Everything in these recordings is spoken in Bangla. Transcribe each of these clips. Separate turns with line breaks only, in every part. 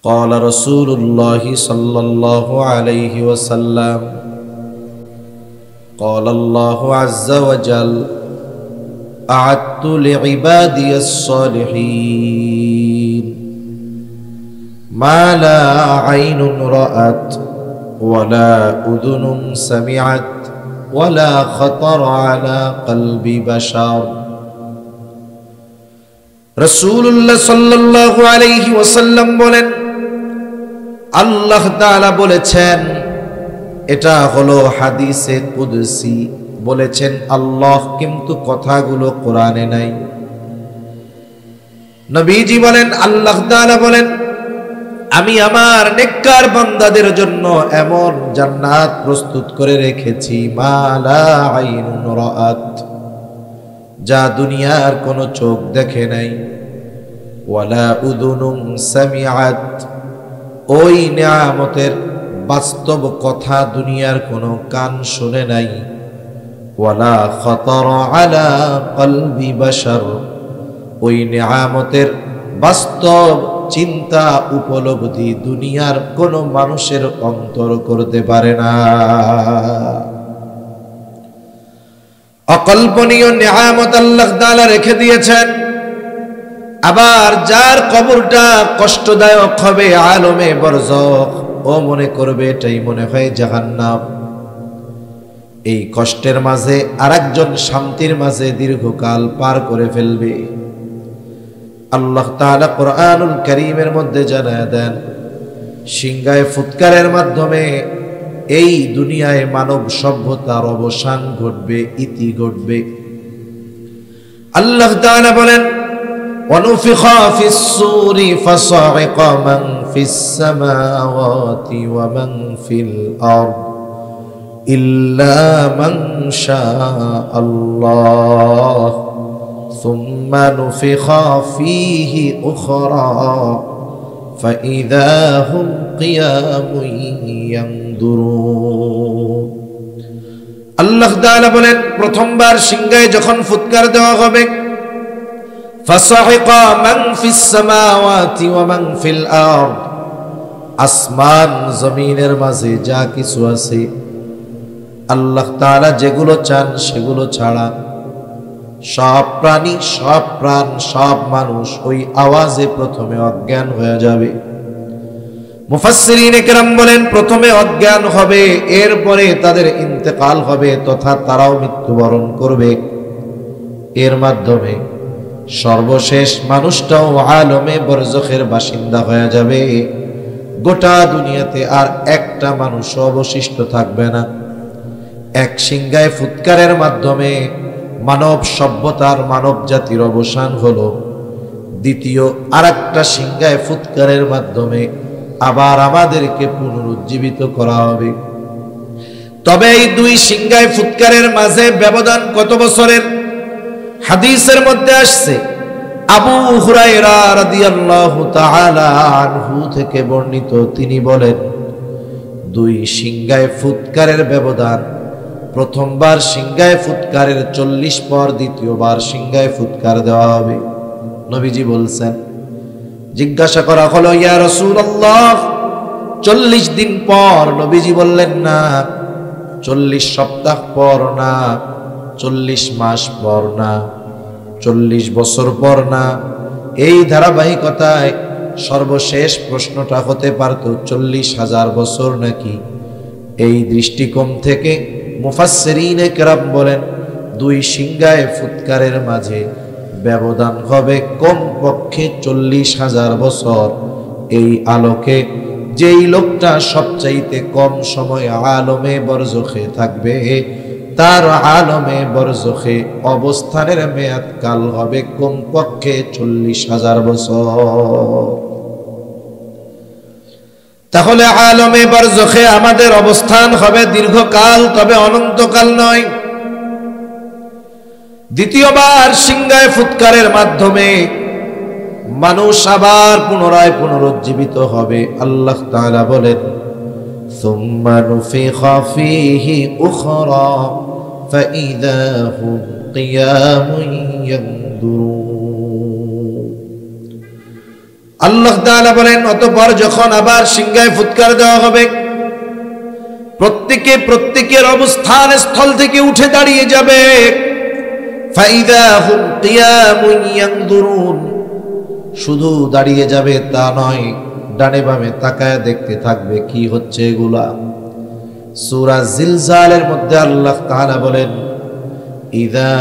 قال رسول الله صلى الله عليه وسلم قال الله عز وجل أعدت لعبادي الصالحين ما لا عين رأت ولا أذن سمعت ولا خطر على قلب بشر রাসূলুল্লাহ সাল্লাল্লাহু আলাইহি ওয়াসাল্লাম বলেন, আল্লাহ তাআলা বলেছেন, এটা হলো হাদিসে কুদসি, বলেছেন আল্লাহ, কিন্তু কথাগুলো কোরআনে নাই। নবীজি বলেন, আল্লাহ তাআলা বলেন, আমি আমার নেককার বান্দাদের জন্য এমন জান্নাত প্রস্তুত করে রেখেছি মা লা আইনুন রাআত, যা দুনিয়ার কোনো চোখ দেখে নাই, ওয়ালা উযুনুন সামিআত, ওই নিয়ামতের বাস্তব কথা দুনিয়ার কোনো কান শুনে নাই, ওয়ালা খাতারা আলা কলবি বাশার, ওই নিয়ামতের বাস্তব চিন্তা উপলব্ধি দুনিয়ার কোনো মানুষের অন্তর করতে পারে না। অকল্পনীয় নিয়ামত আল্লাহ তাআলা রেখে দিয়েছেন। আবার যার কবরটা কষ্টদায়ক হবে, আলমে বরজখ, ও মনে করবে এটাই মনে হয় জাহান্নাম। এই কষ্টের মাঝে আরেকজন শান্তির মাঝে দীর্ঘকাল পার করে ফেলবে। আল্লাহ তাআলা কোরআনুল কারীমের মধ্যে জানায় দেন, সিংহায় ফুৎকারের মাধ্যমে এই দুনিয়ায় মানব সভ্যতার অবসান ঘটবে, ইতি ঘটবে। আল্লাহ তাআলা বলেন, ওয়ানুফিখা ফিস সূরি ফাসাইকা মান ফিস সামাওয়াতি ওয়া মান ফিল আরদ ইল্লা মান শাআল্লাহ সুম্মা নুফিখা ফীহি উখরা ফাইযা হুম কিয়ামুন ইয়ানদুরুন। আল্লাহ তাআলা বলেন, প্রথমবার সিংহায় যখন ফুৎকার দেওয়া হবে, ফাসাইকা মান ফিস সামাওয়াতি ওয়া মান ফিল আরদ, আসমান জমিনের মাঝে যা কিছু আছে, আল্লাহ তাআলা যেগুলো চান সেগুলো ছাড়া সব প্রাণী, সব প্রাণ, সব মানুষ ওই আওয়াজে প্রথমে অজ্ঞান হয়ে যাবে। মুফাসসিরিনে কেরাম বলেন, প্রথমে অজ্ঞান হবে, এরপরে তাদের ইন্তেকাল হবে, তথা তারাও মৃত্যুবরণ করবে। এর মাধ্যমে সর্বশেষ মানুষটাও আলমে বরজখের বাসিন্দা হয়ে যাবে। গোটা দুনিয়াতে আর একটা মানুষ অবশিষ্ট থাকবে না। এক সিংহায় ফুৎকারের মাধ্যমে মানব সভ্যতার, মানব জাতির অবসান হলো। দ্বিতীয় আরেকটা সিংহায় ফুৎকারের মাধ্যমে আবার আমাদেরকে পুনরুজ্জীবিত করা হবে। তবে এই দুই সিংহায় ফুৎকারের মাঝে ব্যবধান কত বছরের? হাদিসের মধ্যে আসছে, আবু হুরায়রা রাদিয়াল্লাহু তাআলা আনহু থেকে বর্ণিত, তিনি বলেন, দুই সিংহায় ফুৎকারের ব্যবধান, প্রথমবার সিংহায় ফুৎকারের 40 পর দ্বিতীয়বার সিংহায় ফুৎকার দেওয়া হবে। নবীজি বলছেন, জিজ্ঞাসা করা হলো, ইয়া রাসূলুল্লাহ, 40 দিন পর? নবীজি বললেন, না, 40 সপ্তাহ পর না, 40 মাস পর না, 40 বছর পর না। এই ধারাবাহিকতায় সর্বশেষ প্রশ্নটা হতে পারত 40,000 বছর নাকি। এই দৃষ্টিকোণ থেকে মুফাসসিরিনে কেরাম বলেন, দুই সিংহায় ফুৎকারের মাঝে ব্যবধান হবে কমপক্ষে 40,000 বছর। এই আলোকে যেই লোকটা সবচাইতে কম সময় আলমে বরজখে থাকবে, তার আলমে বরজখে অবস্থানের মেয়াদ কাল হবে কমপক্ষে 40,000 বছর। তাহলে আলমে বরজখে আমাদের অবস্থান হবে দীর্ঘকাল, তবে অনন্তকাল নয়। দ্বিতীয়বার সিংহায় ফুৎকারের মাধ্যমে মানুষ আবার পুনরায় পুনরুজ্জীবিত হবে। আল্লাহ তাআলা বলেন, সুম্মা নুফিখা ফীহি উখরা ফাইযা হুম কিয়ামুন ইয়ানদুরুন। আল্লাহ তাআলা বলেন, অতঃপর যখন আবার সিংহায় ফুৎকার দেওয়া হবে, প্রত্যেকে প্রত্যেকের অবস্থান স্থল থেকে উঠে দাঁড়িয়ে যাবে। ফাইদা হুম কিয়ামুন ইয়ানজুরুন, শুধু দাঁড়িয়ে যাবে তা নয়, ডানে বামে তাকায় দেখতে থাকবে কি হচ্ছে এগুলা। সূরা জিলজালের মধ্যে আল্লাহ তাআলা বলেন, ইযা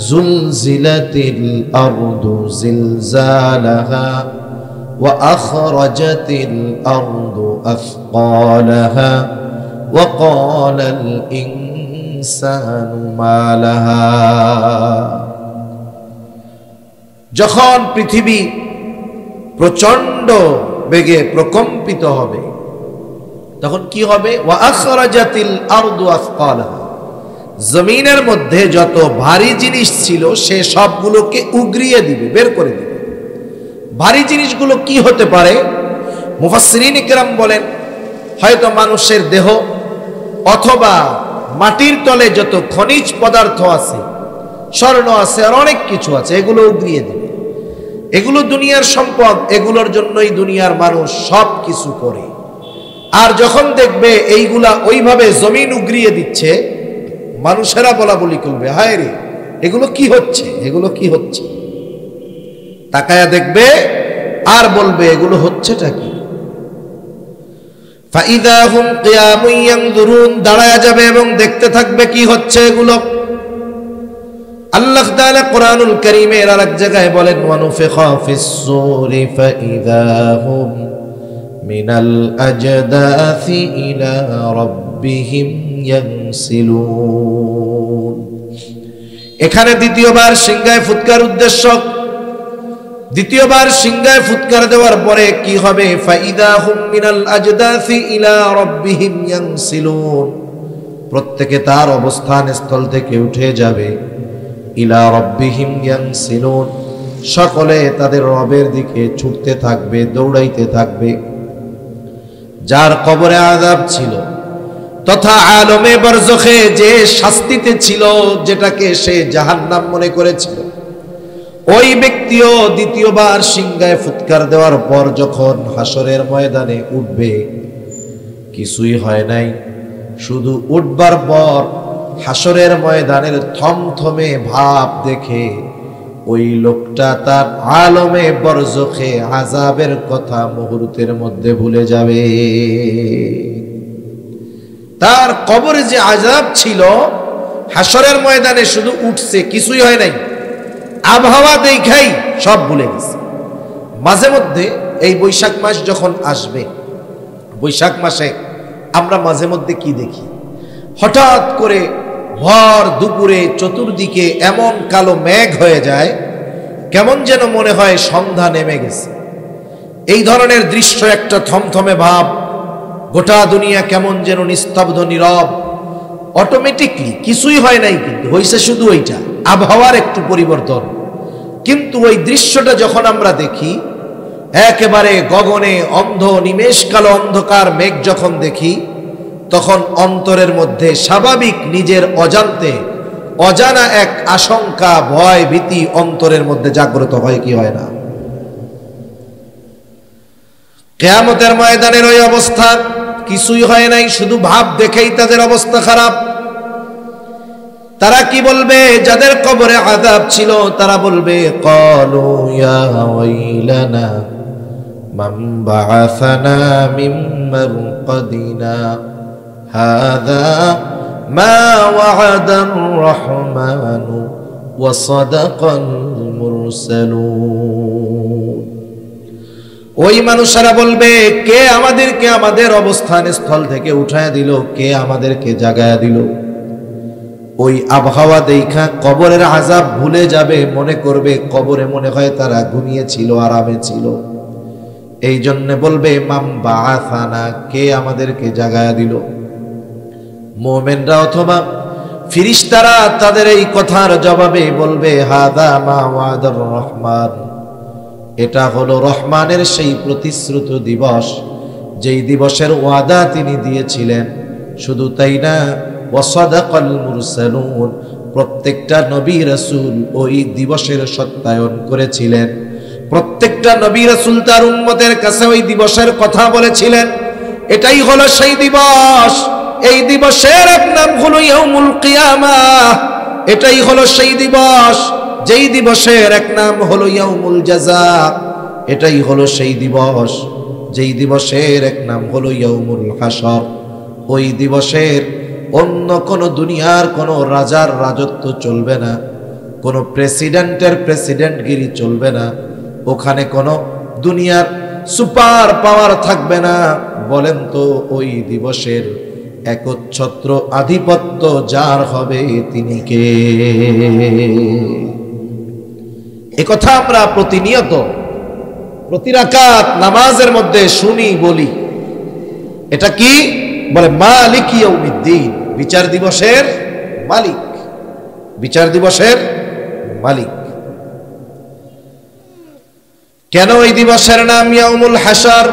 জুলজিলাতিল আরদু জিলজালাহা ওয়া আখরাজাতিল আরদু আথকালাহা ওয়া ক্বালাল ইনসানু মা লাহা। যখন পৃথিবী প্রচন্ড বেগে প্রকম্পিত হবে, তখন কি হবে? ওয়া আখরাজাতিল আরদু আথকালাহা, জমিনের মধ্যে যত ভারী জিনিস ছিল সে সবগুলোকে উগরিয়ে দিবে, বের করে দিবে। ভারী জিনিসগুলো কি হতে পারে? মুফাসসিরিন ইকরাম বলেন, হয়তো মানুষের দেহ অথবা মাটির তলে যত খনিজ পদার্থ আছে, স্বর্ণ আছে, আর অনেক কিছু আছে, এগুলো উগরিয়ে দিবে। এগুলো দুনিয়ার সম্পদ, এগুলোর জন্যই দুনিয়ার মানুষ সব কিছু করে। আর যখন দেখবে এইগুলা ওইভাবে জমিন উগরিয়ে দিচ্ছে, মানুষেরা বলা বলি করবে, হায় রে, এগুলো কি হচ্ছে, এগুলো কি হচ্ছে? তাকায়া দেখবে আর বলবে এগুলো হচ্ছেটা কি? ফাইদা হুম কিয়ামুন ইয়ানজুরুন, দাঁড়ায়া যাবে এবং দেখতে থাকবে কি হচ্ছে এগুলো। আল্লাহ তাআলা কোরআনুল কারীমের আরেক জায়গায় বলেন, ওয়ানুফিখা ফিস-সূরি ফাইদা হুম মিনাল আজদাসি ইলা রাব্বিহিম ইয়ানসিলুন। এখানে দ্বিতীয়বার সিংহায় ফুৎকার উদ্দেশ্য। দ্বিতীয়বার সিংহায় ফুৎকার দেওয়ার পরে কি হবে? ফাইদা হুম মিনাল আজদাসি ইলা রাব্বিহিম ইয়ানসিলুন, প্রত্যেকে তার অবস্থান স্থল থেকে উঠে যাবে। ইলা রাব্বিহিম ইয়ানসিলুন, সকলে তাদের রবের দিকে ছুটতে থাকবে, দৌড়াইতে থাকবে। যার কবরে আযাব ছিল তথা আলমে বারজখে যে শাস্তিতে ছিল, যেটাকে সে জাহান্নাম মনে করেছিল, ওই ব্যক্তিও দ্বিতীয়বার সিংহায় ফুৎকার দেওয়ার পর যখন হাসরের ময়দানে উঠবে, কিছুই হয় নাই, শুধু উঠবার পর হাসরের ময়দানের থমথমে ভাব দেখে ওই লোকটা তার আলমে বরজখে আযাবের কথা মুহূর্তের মধ্যে ভুলে যাবে। তার কবরে যে আযাব ছিল, হাসরের ময়দানে শুধু উঠছে, কিছুই হয় নাই, আবহাওয়া দেখাই সব ভুলে গেছে। মাঝে মধ্যে এই বৈশাখ মাস যখন আসবে, বৈশাখ মাসে আমরা মাঝে মধ্যে কি দেখি? হঠাৎ করে ভর দুপুরে চতুর্দিকে এমন কালো মেঘ হয়ে যায়, কেমন যেন মনে হয় সন্ধ্যা নেমে গেছে। এই ধরনের দৃশ্য, একটা থমথমে ভাব, গোটা দুনিয়া কেমন যেন নিস্তব্ধ নীরব, অটোমেটিকলি কিছুই হয় নাই, কিন্তু হয়েছে শুধু ওইটা, আবহাওয়ার একটু পরিবর্তন। কিন্তু ওই দৃশ্যটা যখন আমরা দেখি, একেবারে গগনে অন্ধ নিমেষ কালো অন্ধকার মেঘ যখন দেখি, তখন অন্তরের মধ্যে স্বাভাবিক নিজের অজান্তে অজানা এক আশঙ্কা, ভয়, ভীতি অন্তরের মধ্যে জাগ্রত হয় কি হয় না? কিয়ামতের ময়দানের ওই অবস্থা, কিছুই হয় নাই, শুধু ভাব দেখেই তাদের অবস্থা খারাপ। তারা কি বলবে? যাদের কবরে আযাব ছিল তারা বলবে, ক্বালু ইয়া ওয়াইলানা মান বা'আসানা মিন মারকাদিনা হাযা মা ওয়া'আদার রাহমানু ওয়া সাদাকাল মুরসালুন। ওই মানুষেরা বলবে, কে আমাদেরকে আমাদের অবস্থান স্থল থেকে উঠায় দিল? কে আমাদেরকে জাগায়া দিল? ওই আবহাওয়া দেখা কবরের আযাব ভুলে যাবে, মনে করবে কবরে মনে হয় তারা ঘুমিয়েছিল, আরামে ছিল। এই জন্য বলবে, মাম বাআসানা, কে আমাদেরকে জাগায়া দিল? মুমিনরা অথবা ফেরেশতারা তাদের এই কথার জবাবে বলবে, হাদা মা ওয়াদার রহমান, এটা হলো রহমানের সেই প্রতিশ্রুত দিবস, যেই দিবসের ওয়াদা তিনি দিয়েছিলেন। শুধু তাই না, ওয়াসাদাকাল মুরসালুন, প্রত্যেকটা নবী রাসূল ওই দিবসের সত্যায়ন করেছিলেন। প্রত্যেকটা নবী রাসূল তার উম্মতের কাছে ওই দিবসের কথা বলেছিলেন। এটাই হলো সেই দিবস। এই দিবসের এক নাম হলো ইয়াউমুল কিয়ামাহ। এটাই হলো সেই দিবস যেই দিবসের এক নাম হলো ইয়াউমুল জাযা। এটাই হলো সেই দিবস যেই দিবসের এক নাম হলো ইয়াউমুল হাসর। ওই দিবসের অন্য কোন দুনিয়ার কোন রাজার রাজত্ব চলবে না, কোন প্রেসিডেন্টের প্রেসিডেন্টগিরি চলবে না, ওখানে কোন দুনিয়ার সুপার পাওয়ার থাকবে না। বলেন তো ওই দিবসের একচ্ছত্র আধিপত্য যার হবে তিনি কে? একথা আমরা প্রতিনিয়ত প্রতি রাকাত নামাজের মধ্যে শুনি, বলি। এটা কি বলে? মালিক ইয়াউমিদ্দিন, বিচার দিবসের মালিক, বিচার দিবসের মালিক। কেন ওই দিবসের নাম ইয়াউমুল হাসর?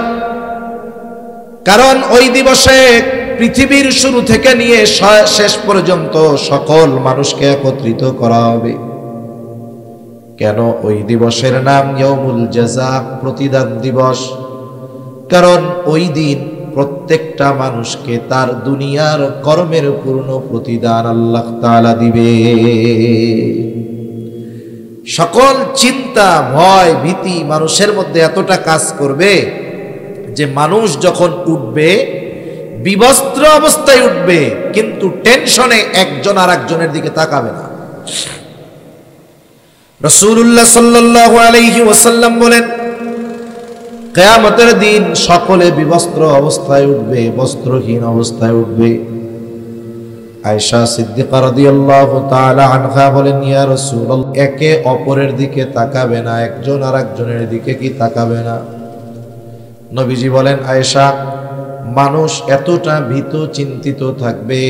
কারণ ওই দিবসে পৃথিবীর শুরু থেকে নিয়ে শেষ পর্যন্ত সকল মানুষকে একত্রিত করা হবে। কেন ওই দিবসের নাম ইয়াউমুল জাযা, প্রতিদান দিবস? কারণ ওই দিন প্রত্যেকটা মানুষকে তার দুনিয়ার কর্মের পূর্ণ প্রতিদান আল্লাহ তাআলা দিবে। সকল চিন্তা, ভয়, ভীতি মানুষের মধ্যে এতটা কাজ করবে যে মানুষ যখন উঠবে বিবস্ত্র অবস্থায় উঠবে, কিন্তু টেনশনে একজন আর একজনের দিকে তাকাবে না। রাসূলুল্লাহ সাল্লাল্লাহু আলাইহি ওয়াসাল্লাম বলেন, কিয়ামতের দিন সকলে বিবস্ত্র অবস্থায় উঠবে, বস্ত্রহীন অবস্থায় উঠবে। আয়েশা সিদ্দিকা রাদিয়াল্লাহু তাআলা আনহা বলেন, ইয়া রাসূলুল্লাহ, একে অপরের দিকে তাকাবে না, একজন আর একজনের দিকে কি তাকাবে না? নবীজি বলেন, আয়েশা, মানুষ এতটা ভীত চিন্তিত থাকবে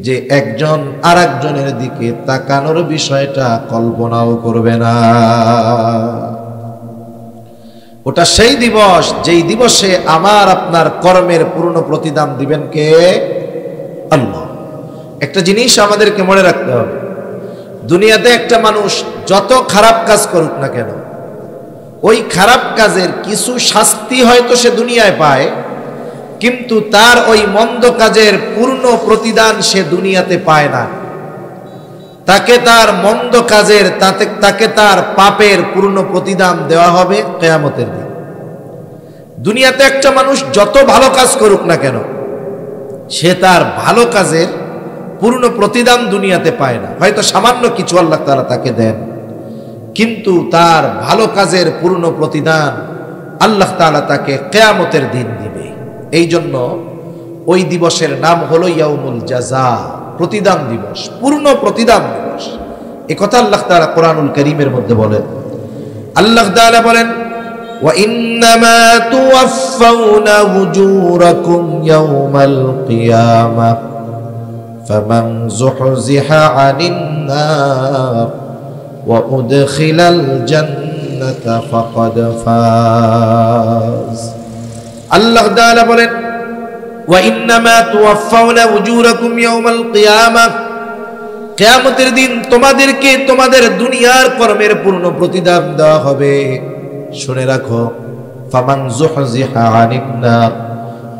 যে একজন আর একজনের দিকে তাকানোর বিষয়টা কল্পনাও করবে না। ওটা সেই দিবস যেই দিবসে আমার আপনার কর্মের পূর্ণ প্রতিদান দিবেন কে? আল্লাহ। একটা জিনিস আমাদেরকে মনে রাখতে হবে, দুনিয়াতে একটা মানুষ যত খারাপ কাজ করুক না কেন, ওই খারাপ কাজের কিছু শাস্তি হয়তো সে দুনিয়ায় পায়, কিন্তু তার ওই মন্দ কাজের পূর্ণ প্রতিদান সে দুনিয়াতে পায় না। তাকে তার মন্দ কাজের তাকে তার পাপের পূর্ণ প্রতিদান দেওয়া হবে কিয়ামতের দিন। দুনিয়াতে একটা মানুষ যত ভালো কাজ করুক না কেন, সে তার ভালো কাজের পূর্ণ প্রতিদান দুনিয়াতে পায় না। হয়তো সামান্য কিছু আল্লাহ তাআলা তাকে দেন, কিন্তু তার ভালো কাজের পূর্ণ প্রতিদান আল্লাহ তাআলা তাকে কিয়ামতের দিন দিবে। এই জন্য ওই দিবসের নাম হলো ইয়াউমুল জাযা, প্রতিদান দিবস, পূর্ণ প্রতিদান দিবস। এই কথা আল্লাহ তাআলা কোরআনুল কারীমের মধ্যে বলেন। আল্লাহ তাআলা বলেন, ওয়া ইন্নামা তুওয়াফাউনা উজুরাকুম ইয়াউমাল কিয়ামাহ ফামান যুহজিহা আনিন নার ওয়া উদখিলাল জান্নাতা ফাকাদ ফাজ। আল্লাহ তাআলা বলেন, ওয়া ইন্নামা তুওয়াফাউনা উজুরাকুম ইয়াউমাল কিয়ামাহ, কিয়ামতের দিন তোমাদেরকে তোমাদের দুনিয়ার কর্মের পূর্ণ প্রতিদান দেওয়া হবে। শুনে রাখো, ফামান যুহজিহা আনিন নার,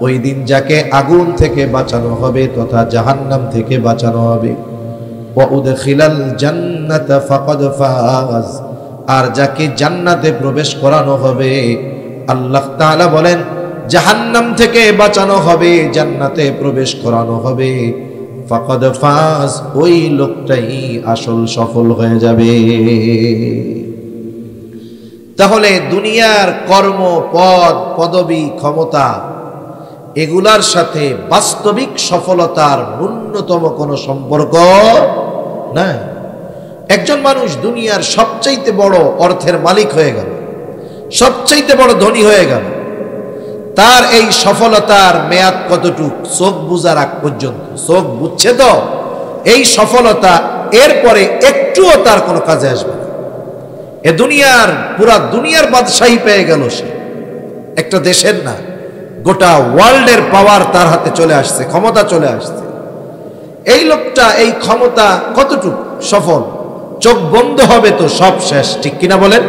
ওই দিন যাকে আগুন থেকে বাঁচানো হবে তথা জাহান্নাম থেকে বাঁচানো হবে। ওয়া উদখিলাল জান্নাতা ফাকাদ ফাজ, আর যাকে জান্নাতে প্রবেশ করানো হবে, আল্লাহ তাআলা বলেন জাহান্নাম থেকে বাঁচানো হবে, জান্নাতে প্রবেশ করানো হবে, ফাকাদ ফাজ, ওই লোকটাই আসল সফল হয়ে যাবে। তাহলে দুনিয়ার কর্ম, পদ, পদবি, ক্ষমতা, এগুলার সাথে বাস্তবিক সফলতার ন্যূনতম কোনো সম্পর্ক নাই। একজন মানুষ দুনিয়ার সবচাইতে বড় অর্থের মালিক হয়ে গেল, সবচাইতে বড় ধনী হয়ে গেল, তার এই সফলতার মেয়াদ কতটুক? চোখ বুজার আগ পর্যন্ত। চোখ বুঝছে তো এই সফলতা, এরপরে একটুও তার কোনো কাজে আসবে না। এ দুনিয়ার পুরা দুনিয়ার বাদশাহী পেয়ে গেল সে, একটা দেশের না, গোটা ওয়ার্ল্ডের পাওয়ার তার হাতে চলে আসছে, ক্ষমতা চলে আসছে। এই লোকটা এই ক্ষমতা কতটুক সফল? চোখ বন্ধ হবে তো সব শেষ, ঠিক কিনা বলেন?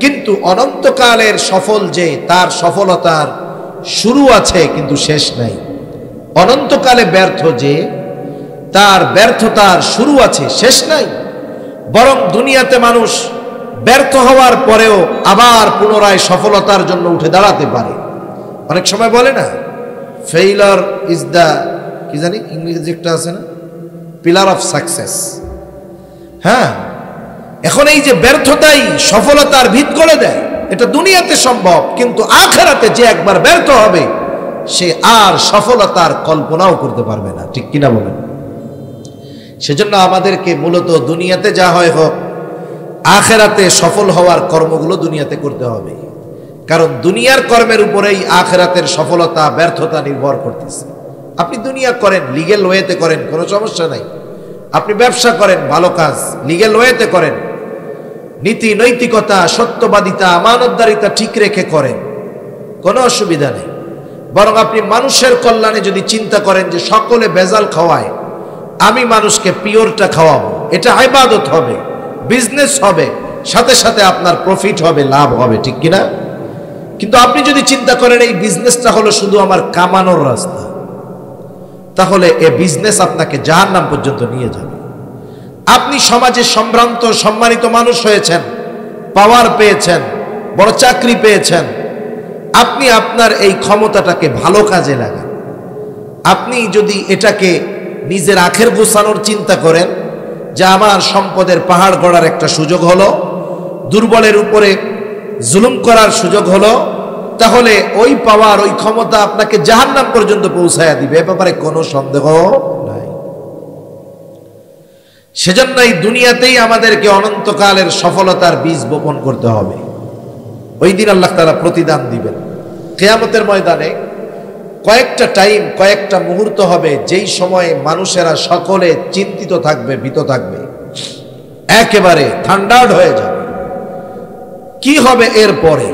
কিন্তু অনন্তকালের সফল যে, তার সফলতার শুরু আছে কিন্তু শেষ নাই। অনন্তকালে ব্যর্থ যে, তার ব্যর্থতার শুরু আছে, শেষ নাই। বরং দুনিয়াতে মানুষ ব্যর্থ হওয়ার পরেও আবার পুনরায় সফলতার জন্য উঠে দাঁড়াতে পারে। অনেক সময় বলে না, ফেইলার ইজ দ্য, কি জানি ইংরেজি একটা আছে না, পিলার অফ সাকসেস। হ্যাঁ, এখন এই যে ব্যর্থতাই সফলতার ভিত করে দেয়, এটা দুনিয়াতে সম্ভব, কিন্তু আখিরাতে যে একবার ব্যর্থ হবে সে আর সফলতার কল্পনাও করতে পারবে না। ঠিক কিনা বলেন? সেজন্য আমাদেরকে মূলত দুনিয়াতে যা হয় হোক, আখিরাতে সফল হওয়ার কর্মগুলো দুনিয়াতে করতে হবে। কারণ দুনিয়ার কর্মের উপরেই আখিরাতের সফলতা ব্যর্থতা নির্ভর করতেছে। আপনি দুনিয়া করেন, লিগ্যাল ওয়েতে করেন, কোনো সমস্যা নাই। আপনি ব্যবসা করেন, ভালো কাজ, লিগ্যাল ওয়েতে করেন, নীতি নৈতিকতা সত্যবাদিতা আমানতদারিতা ঠিক রেখে করেন, কোনো অসুবিধা নেই। বরং আপনি মানুষের কল্যাণে যদি চিন্তা করেন যে সকলে ভেজাল খাওয়ায়, আমি মানুষকে পিওরটা খাওয়াবো, এটা ইবাদত হবে, বিজনেস হবে, সাথে সাথে আপনার প্রফিট হবে, লাভ হবে। ঠিক কিনা? কিন্তু আপনি যদি চিন্তা করেন এই বিজনেসটা হলো শুধু আমার কামানোর রাস্তা, তাহলে এই বিজনেস আপনাকে জাহান্নাম পর্যন্ত নিয়ে যাবে। আপনি সমাজে সম্ভ্রান্ত সম্মানিত মানুষ হয়েছেন, পাওয়ার পেয়েছেন, বড় চাকরি পেয়েছেন, আপনি আপনার এই ক্ষমতাটাকে ভালো কাজে লাগান। আপনি যদি এটাকে নিজের আখের গোছানোর চিন্তা করেন যে আমার সম্পদের পাহাড় গড়ার একটা সুযোগ হলো, দুর্বলের উপরে জুলুম করার সুযোগ হলো, তাহলে ওই পাওয়ার ওই ক্ষমতা আপনাকে জাহান্নাম পর্যন্ত পৌঁছায়া দিবে, এ ব্যাপারে কোনো সন্দেহ নাই। সেজন্য এই দুনিয়াতেই আমাদেরকে অনন্তকালের সফলতার বীজ বপন করতে হবে। ওই দিন আল্লাহ তাআলা প্রতিদান দিবেন। কিয়ামতের ময়দানে কয়েকটা টাইম, কয়েকটা মুহূর্ত হবে যেই সময়ে মানুষেরা সকলে চিন্তিত থাকবে, ভীত থাকবে, একেবারে থান্ডার্ড হয়ে যাবে। কি হবে এরপরে?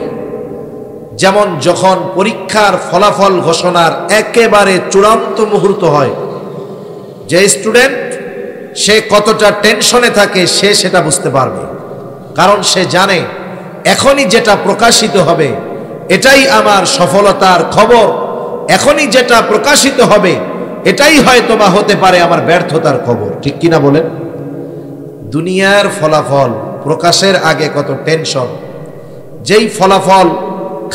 যেমন যখন পরীক্ষার ফলাফল ঘোষণার একেবারে চূড়ান্ত মুহূর্ত হয়, যে স্টুডেন্ট সে কতটা টেনশনে থাকে সে সেটা বুঝতে পারবে। কারণ সে জানে এখনই যেটা প্রকাশিত হবে এটাই আমার সফলতার খবর, এখনই যেটা প্রকাশিত হবে এটাই হয়তো বা হতে পারে আমার ব্যর্থতার খবর। ঠিক কিনা বলেন? দুনিয়ার ফলাফল প্রকাশের আগে কত টেনশন, যেই ফলাফল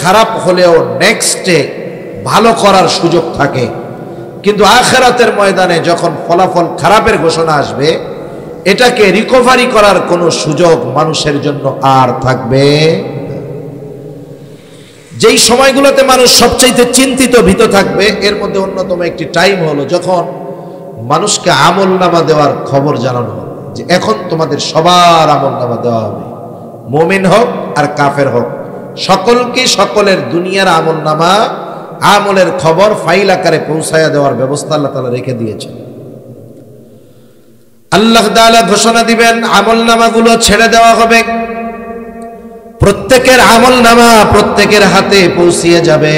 খারাপ হলেও নেক্সটে ভালো করার সুযোগ থাকে, কিন্তু আখিরাতের ময়দানে যখন ফলাফল খারাপের ঘোষণা আসবে, এটাকে রিকভারি করার কোনো সুযোগ মানুষের জন্য আর থাকবে। যেই সময়গুলোতে মানুষ সবচাইতে চিন্তিত ভীত থাকবে, এর মধ্যে অন্যতম একটি টাইম হলো যখন মানুষকে আমল নামা দেওয়ার খবর জানানো হবে, যে এখন তোমাদের সবার আমল নামা দেওয়া হবে, মুমিন হোক আর কাফের হোক, সকলকে সকলের দুনিয়ার আমল নামা, আমলের খবর ফাইল আকারে পৌঁছায়া দেওয়ার ব্যবস্থা আল্লাহ তাআলা রেখে দিয়েছেন। আল্লাহ তাআলা ঘোষণা দিবেন, আমল নামাগুলো ছেড়ে দেওয়া হবে, প্রত্যেকের আমল নামা প্রত্যেকের হাতে পৌঁছিয়ে যাবে।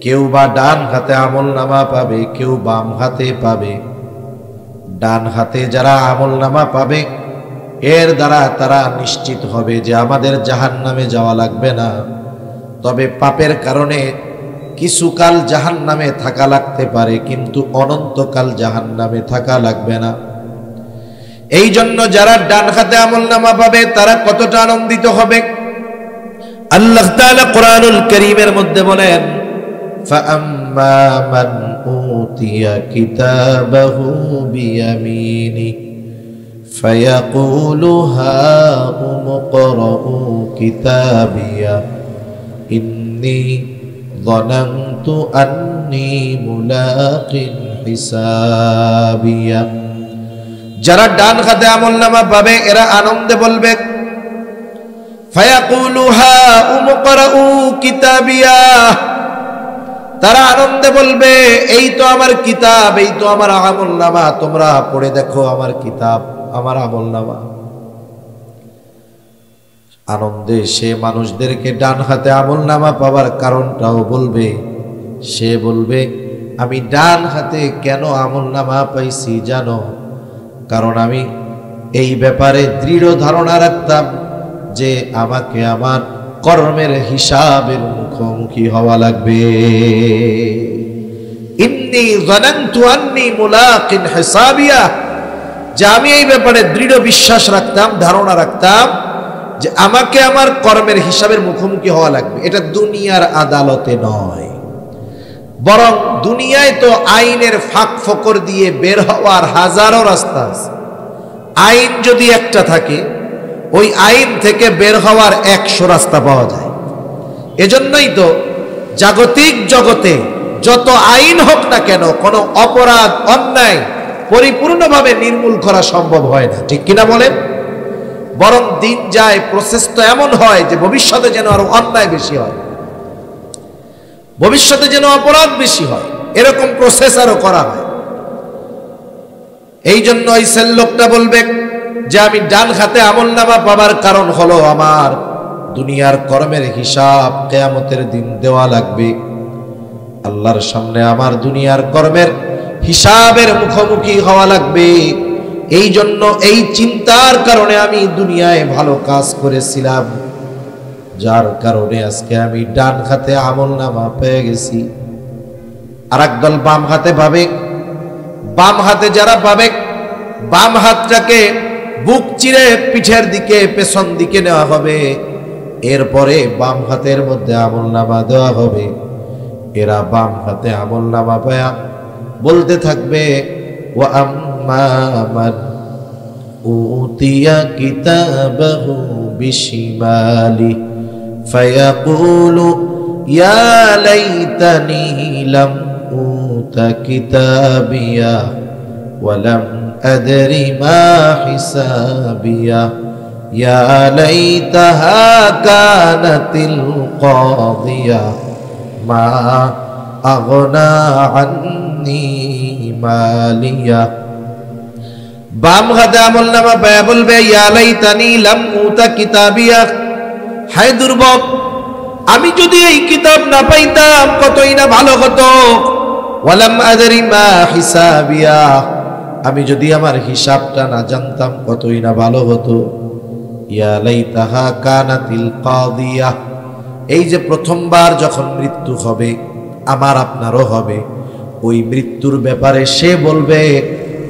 কেউ বা ডান হাতে আমল নামা পাবে, কেউ বাম হাতে পাবে। ডান হাতে যারা আমল নামা পাবে, এর দ্বারা তারা নিশ্চিত হবে যে আমাদের জাহান্নামে যাওয়া লাগবে না, তবে পাপের কারণে কিছুকাল জাহান্নামে থাকা লাগতে পারে, কিন্তু অনন্তকাল জাহান্নামে থাকা লাগবে না। এই জন্য যারা ডান হাতে আমল নামা পাবে তারা কতটা আনন্দিত হবে। আল্লাহ তাআলা কোরআনুল কারীমের মধ্যে বলেন, ফাআম্মা মান উতিয়া কিতাবাহু বিয়ামিনি ফায়াকুলু হাউম ইকরাউ কিতাবিয়া ইন্নী যানানতু আন্নী মুলাকিন হিসাবিয়া। যারা ডান হাতে আমল নামা পাবে এরা আনন্দে বলবে, ফায়াকুলু হাউম ইকরাউ কিতাবিয়া, তারা আনন্দে বলবে এই তো আমার কিতাব, এই তো আমার আমল নামা, তোমরা পড়ে দেখো আমার কিতাব, আমার আমল নামা। আনন্দে সে মানুষদেরকে ডান হাতে আমল নামা পাওয়ার কারণটাও বলবে। সে বলবে, আমি ডান হাতে কেন আমল নামা পাইছি জানো? কারণ আমি এই ব্যাপারে দৃঢ় ধারণা রাখতাম যে আমাকে আমার কর্মের হিসাবের মুখোমুখি হওয়া লাগবে। ইন্নী যানানতু আন্নী মুলাকিন হিসাবিয়া, যে আমি এই ব্যাপারে দৃঢ় বিশ্বাস রাখতাম, ধারণা রাখতাম যে আমাকে আমার কর্মের হিসাবের মুখোমুখি হওয়া লাগবে। এটা দুনিয়ার আদালতে নয়, বরং দুনিয়ায় তো আইনের ফাঁক ফোকর দিয়ে বের হওয়ার হাজারো রাস্তা আছে। আইন যদি একটা থাকে, ওই আইন থেকে বের হওয়ার 100 রাস্তা পাওয়া যায়। এজন্যই তো জাগতিক জগতে যত আইন হোক না কেন, কোনো অপরাধ অন্যায় পরিপূর্ণভাবে নির্মূল করা সম্ভব হয় না, ঠিক কিনা বলেন? বরং দিন যায়, প্রসেস তো এমন হয় যে ভবিষ্যতে যেন আরো অন্যায় বেশি হয়, ভবিষ্যতে যেন অপরাধ বেশি হয়, এরকম প্রসেস আরো করা হয়। এই জন্য ওই সেল লোকটা বলবে যে আমি ডান হাতে আমলনামা পাবার কারণ হলো আমার দুনিয়ার কর্মের হিসাব কিয়ামতের দিন দেওয়া লাগবে। আল্লাহর সামনে আমার দুনিয়ার কর্মের হিসাবের মুখোমুখি হওয়া লাগবে। এই জন্য এই চিন্তার কারণে আমি দুনিয়ায় ভালো কাজ করেছিলাম, যার কারণে আজকে আমি ডান হাতে আমলনামা পেয়ে গেছি। আর একদল বাম হাতে পাবে। বাম হাতে যারা পাবে, বাম হাতটাকে বুক চিরে পিঠের দিকে, পেছন দিকে নেওয়া হবে, এরপরে বাম হাতের মধ্যে আমলনামা দেওয়া হবে। এরা বাম হাতে আমলনামা পায়া বলতে থাকবে, ওয়া আম্মা মান উতিয়া কিতাবাহু বিশিমালি ফায়াকুলু ইয়া লাইতানি লাম উতা কিতাবিয়া ওয়া লাম আদরি মা হিসাবিয়া ইয়া লাইতাহা কানাতিল কাদিয়া মা আগনা আন্নি মালিয়া। বাম হাতে আমলনামা পায়া বলবে, ইয়া লাইতানি লাম উতা কিতাবিয়া, হায় দুর্ভোগ, আমি যদি এই কিতাব না পাইতাম কতই না ভালো হতো। ওয়ালাম আদরি মা হিসাবিয়া, আমি যদি আমার হিসাবটা না জানতাম কতই না ভালো হতো। ইয়া লাইতাহা কানাতিল কাদিয়া, এই যে প্রথমবার যখন মৃত্যু হবে, আমার আপনারও হবে, ওই মৃত্যুর ব্যাপারে সে বলবে,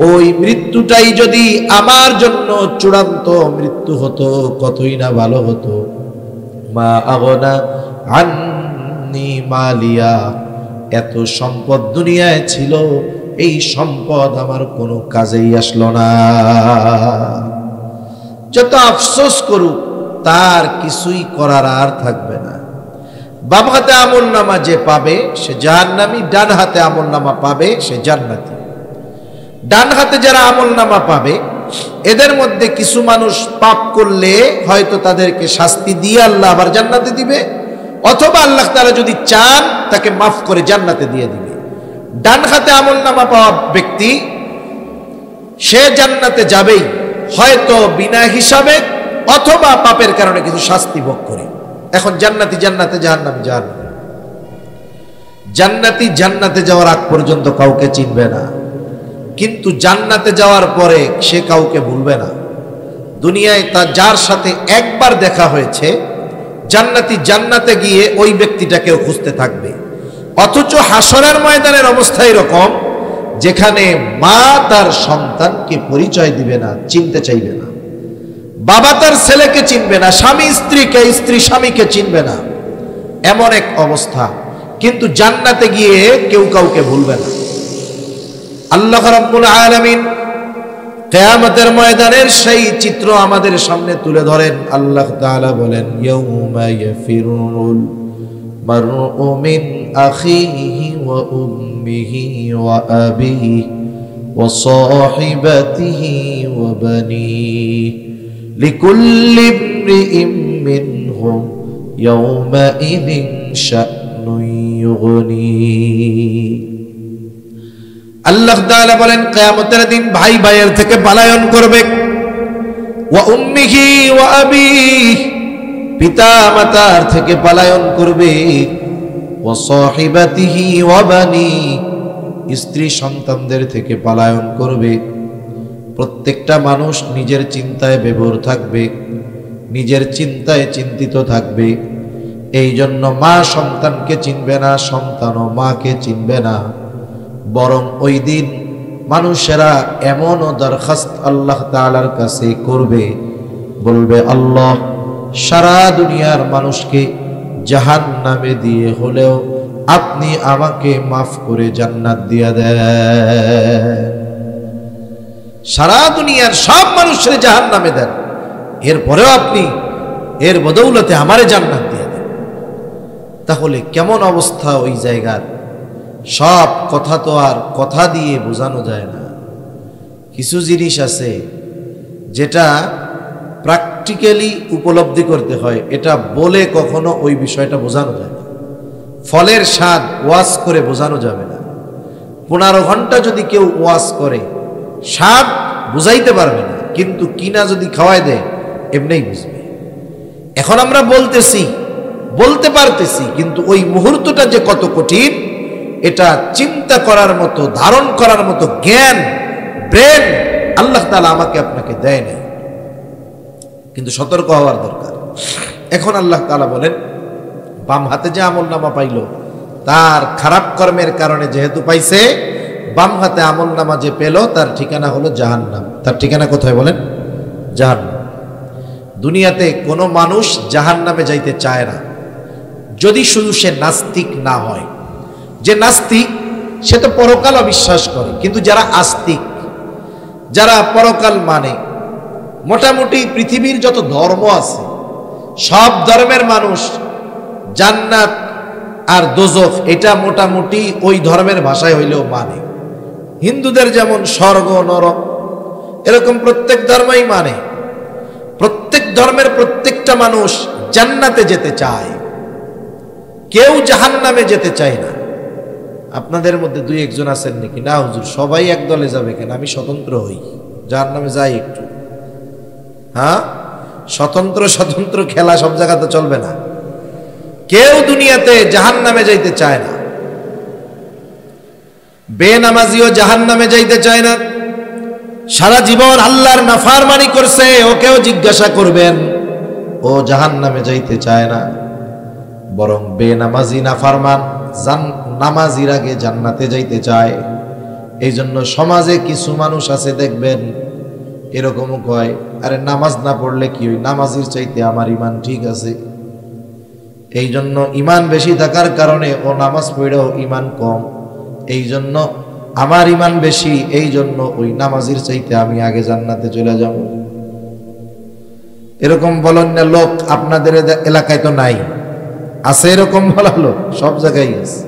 ওই মৃত্যুটাই যদি আমার জন্য চূড়ান্ত মৃত্যু হতো কতই না ভালো হতো। মা আগনা আন্নি মালিয়া, এত সম্পদ দুনিয়ায় ছিল, এই সম্পদ আমার কোনো কাজেই আসলো না। যত আফসোস করুক তার কিছুই করার আর থাকবে না। বাম হাতে আমলনামা যে পাবে সে জাহান্নামী, ডান হাতে আমলনামা পাবে সে জান্নাতি। ডান হাতে যারা আমলনামা পাবে, এদের মধ্যে কিছু মানুষ পাপ করলে হয়তো তাদেরকে শাস্তি দিয়ে আল্লাহ আবার জান্নাতে দিবে, অথবা আল্লাহ তাআলা যদি চান তাকে মাফ করে জান্নাতে দিয়ে দিবে। ডান হাতে আমলনামা পাওয়া ব্যক্তি সে জান্নাতে যাবেই, হয়তো বিনা হিসাবে অথবা পাপের কারণে কিছু শাস্তি ভোগ করে। এখন জান্নাতি জান্নাতে, জাহান্নামী জাহান্নামে। জান্নাতি জান্নাতে যাওয়ার আগ পর্যন্ত কাউকে চিনবে না, কিন্তু জান্নাতে যাওয়ার পরে সে কাউকে ভুলবে না। দুনিয়ায় তার যার সাথে একবার দেখা হয়েছে, জান্নাতি জান্নাতে গিয়ে ওই ব্যক্তিটাকেও খুঁজতে থাকবে। অথচ হাসরের ময়দানের অবস্থা এরকম, যেখানে মা তার সন্তানকে পরিচয় দিবে না, চিনতে চাইবে না, বাবা তার ছেলেকে চিনবে না, স্বামী স্ত্রীকে, স্ত্রী স্বামীকে চিনবে না, এমন এক অবস্থা। কিন্তু জান্নাতে গিয়ে কেউ কাউকে ভুলবে না। আল্লাহ রাব্বুল আলামিন কিয়ামতের ময়দানের সেই চিত্র আমাদের সামনে তুলে ধরেন। আল্লাহ তাআলা বলেন, ইয়াউমা ইয়াফিরুল মারউ মিন আখিহি ওয়া উম্মিহি ওয়া আবিহি ওয়া সাহিবাতিহি ওয়া বানিহি লিকুল্লি ইমরিইম মিনহুম ইয়াউমাইযিন শা'নুন ইউগনিহি। আল্লাহ তাআলা বলেন, কিয়ামতের দিন ভাই ভাইয়ের থেকে পলায়ন করবে। ওয়া উম্মিহি ওয়া আবিহি, পিতা মাতার থেকে পলায়ন করবে। ওয়া সাহিবাতিহি ওয়া বানিহি, স্ত্রী সন্তানদের থেকে পলায়ন করবে। প্রত্যেকটা মানুষ নিজের চিন্তায় বিভোর থাকবে। নিজের চিন্তায় চিন্তিত থাকবে। এই জন্য মা সন্তানকে চিনবে না, সন্তানও মাকে চিনবে না। বরং ওই দিন মানুষেরা এমনও দরখাস্ত আল্লাহ তাআলার কাছে করবে, বলবে, আল্লাহ, সারা দুনিয়ার মানুষকে জাহান্নামে দিয়ে হলেও আপনি আমাকে মাফ করে জান্নাত দিয়ে দেন। সারা দুনিয়ার সব মানুষের জাহান্নামে দেন, এরপরেও আপনি এর বদৌলতে আমারে জান্নাত দিয়ে দেন। তাহলে কেমন অবস্থা ওই জায়গার? সব কথা তো আর কথা দিয়ে বোঝানো যায় না। কিছু জিনিস আছে যেটা প্র্যাকটিক্যালি উপলব্ধি করতে হয়, এটা বলে কখনো ওই বিষয়টা বোঝানো যায় না। ফলের স্বাদ ওয়াজ করে বোঝানো যাবে না। 15 ঘন্টা যদি কেউ ওয়াজ করে স্বাদ বুঝাইতে পারবে না, কিন্তু কিনা যদি খাওয়াই দেয় এমনিই বুঝবে। এখন আমরা বলতে পারতেছি, কিন্তু ওই মুহূর্তটা যে কত কঠিন এটা চিন্তা করার মতো, ধারণ করার মতো জ্ঞান, ব্রেন আল্লাহ তাআলা আমাকে আপনাকে দেয় নাই। কিন্তু সতর্ক হওয়ার দরকার। এখন আল্লাহ তাআলা বলেন, বাম হাতে যে আমলনামা পাইল তার খারাপ কর্মের কারণে যেহেতু পাইছে, বাম হাতে আমলনামা যে পেল তার ঠিকানা হলো জাহান্নাম। তার ঠিকানা কোথায় বলেন? জাহান্নাম। দুনিয়াতে কোনো মানুষ জাহান্নামে যাইতে চায় না, যদি শুধু সে নাস্তিক না হয়। যে নাস্তিক সে তো পরকাল অবিশ্বাস করে, কিন্তু যারা আস্তিক, যারা পরকাল মানে, মোটামুটি পৃথিবীর যত ধর্ম আছে সব ধর্মের মানুষ জান্নাত আর দোজখ এটা মোটামুটি ওই ধর্মের ভাষায় হইলেও মানে। হিন্দুদের যেমন স্বর্গ নরক, এরকম প্রত্যেক ধর্মই মানে। প্রত্যেক ধর্মের প্রত্যেকটা মানুষ জান্নাতে যেতে চায়, কেউ জাহান্নামে যেতে চায় না। আপনাদের মধ্যে 2-1 আছেন নাকি? না হুজুর, সবাই এক দলে যাবে কেন, আমি স্বতন্ত্র হই, জাহান্নামে যাই একটু। হ্যাঁ, স্বতন্ত্র খেলা সব জায়গাতে চলবে না। কেউ দুনিয়াতে জাহান্নামে যাইতে চায় না। বেনামাজিও জাহান্নামে যাইতে চায় না। সারা জীবন আল্লাহর নাফরমানি করছে, ওকেও জিজ্ঞাসা করবেন, ও জাহান্নামে যাইতে চায় না। বরং বেনামাজি নাফরমান নামাজির আগে জান্নাতে যাইতে চায়। এই জন্য সমাজে কিছু মানুষ আছে দেখবেন এরকমও কয়, আরে নামাজ না পড়লে কি হয়, নামাজির চাইতে আমার ইমান ঠিক আছে। এই জন্য ইমান বেশি থাকার কারণে ও নামাজ পড়েও ইমান কম, এই জন্য আমার ইমান বেশি, এই জন্য ওই নামাজির চাইতে আমি আগে জান্নাতে চলে যাব। এরকম বলেন না লোক আপনাদের এলাকায় তো নাই? আছে এরকম বলা লোক, সব জায়গায় আছে।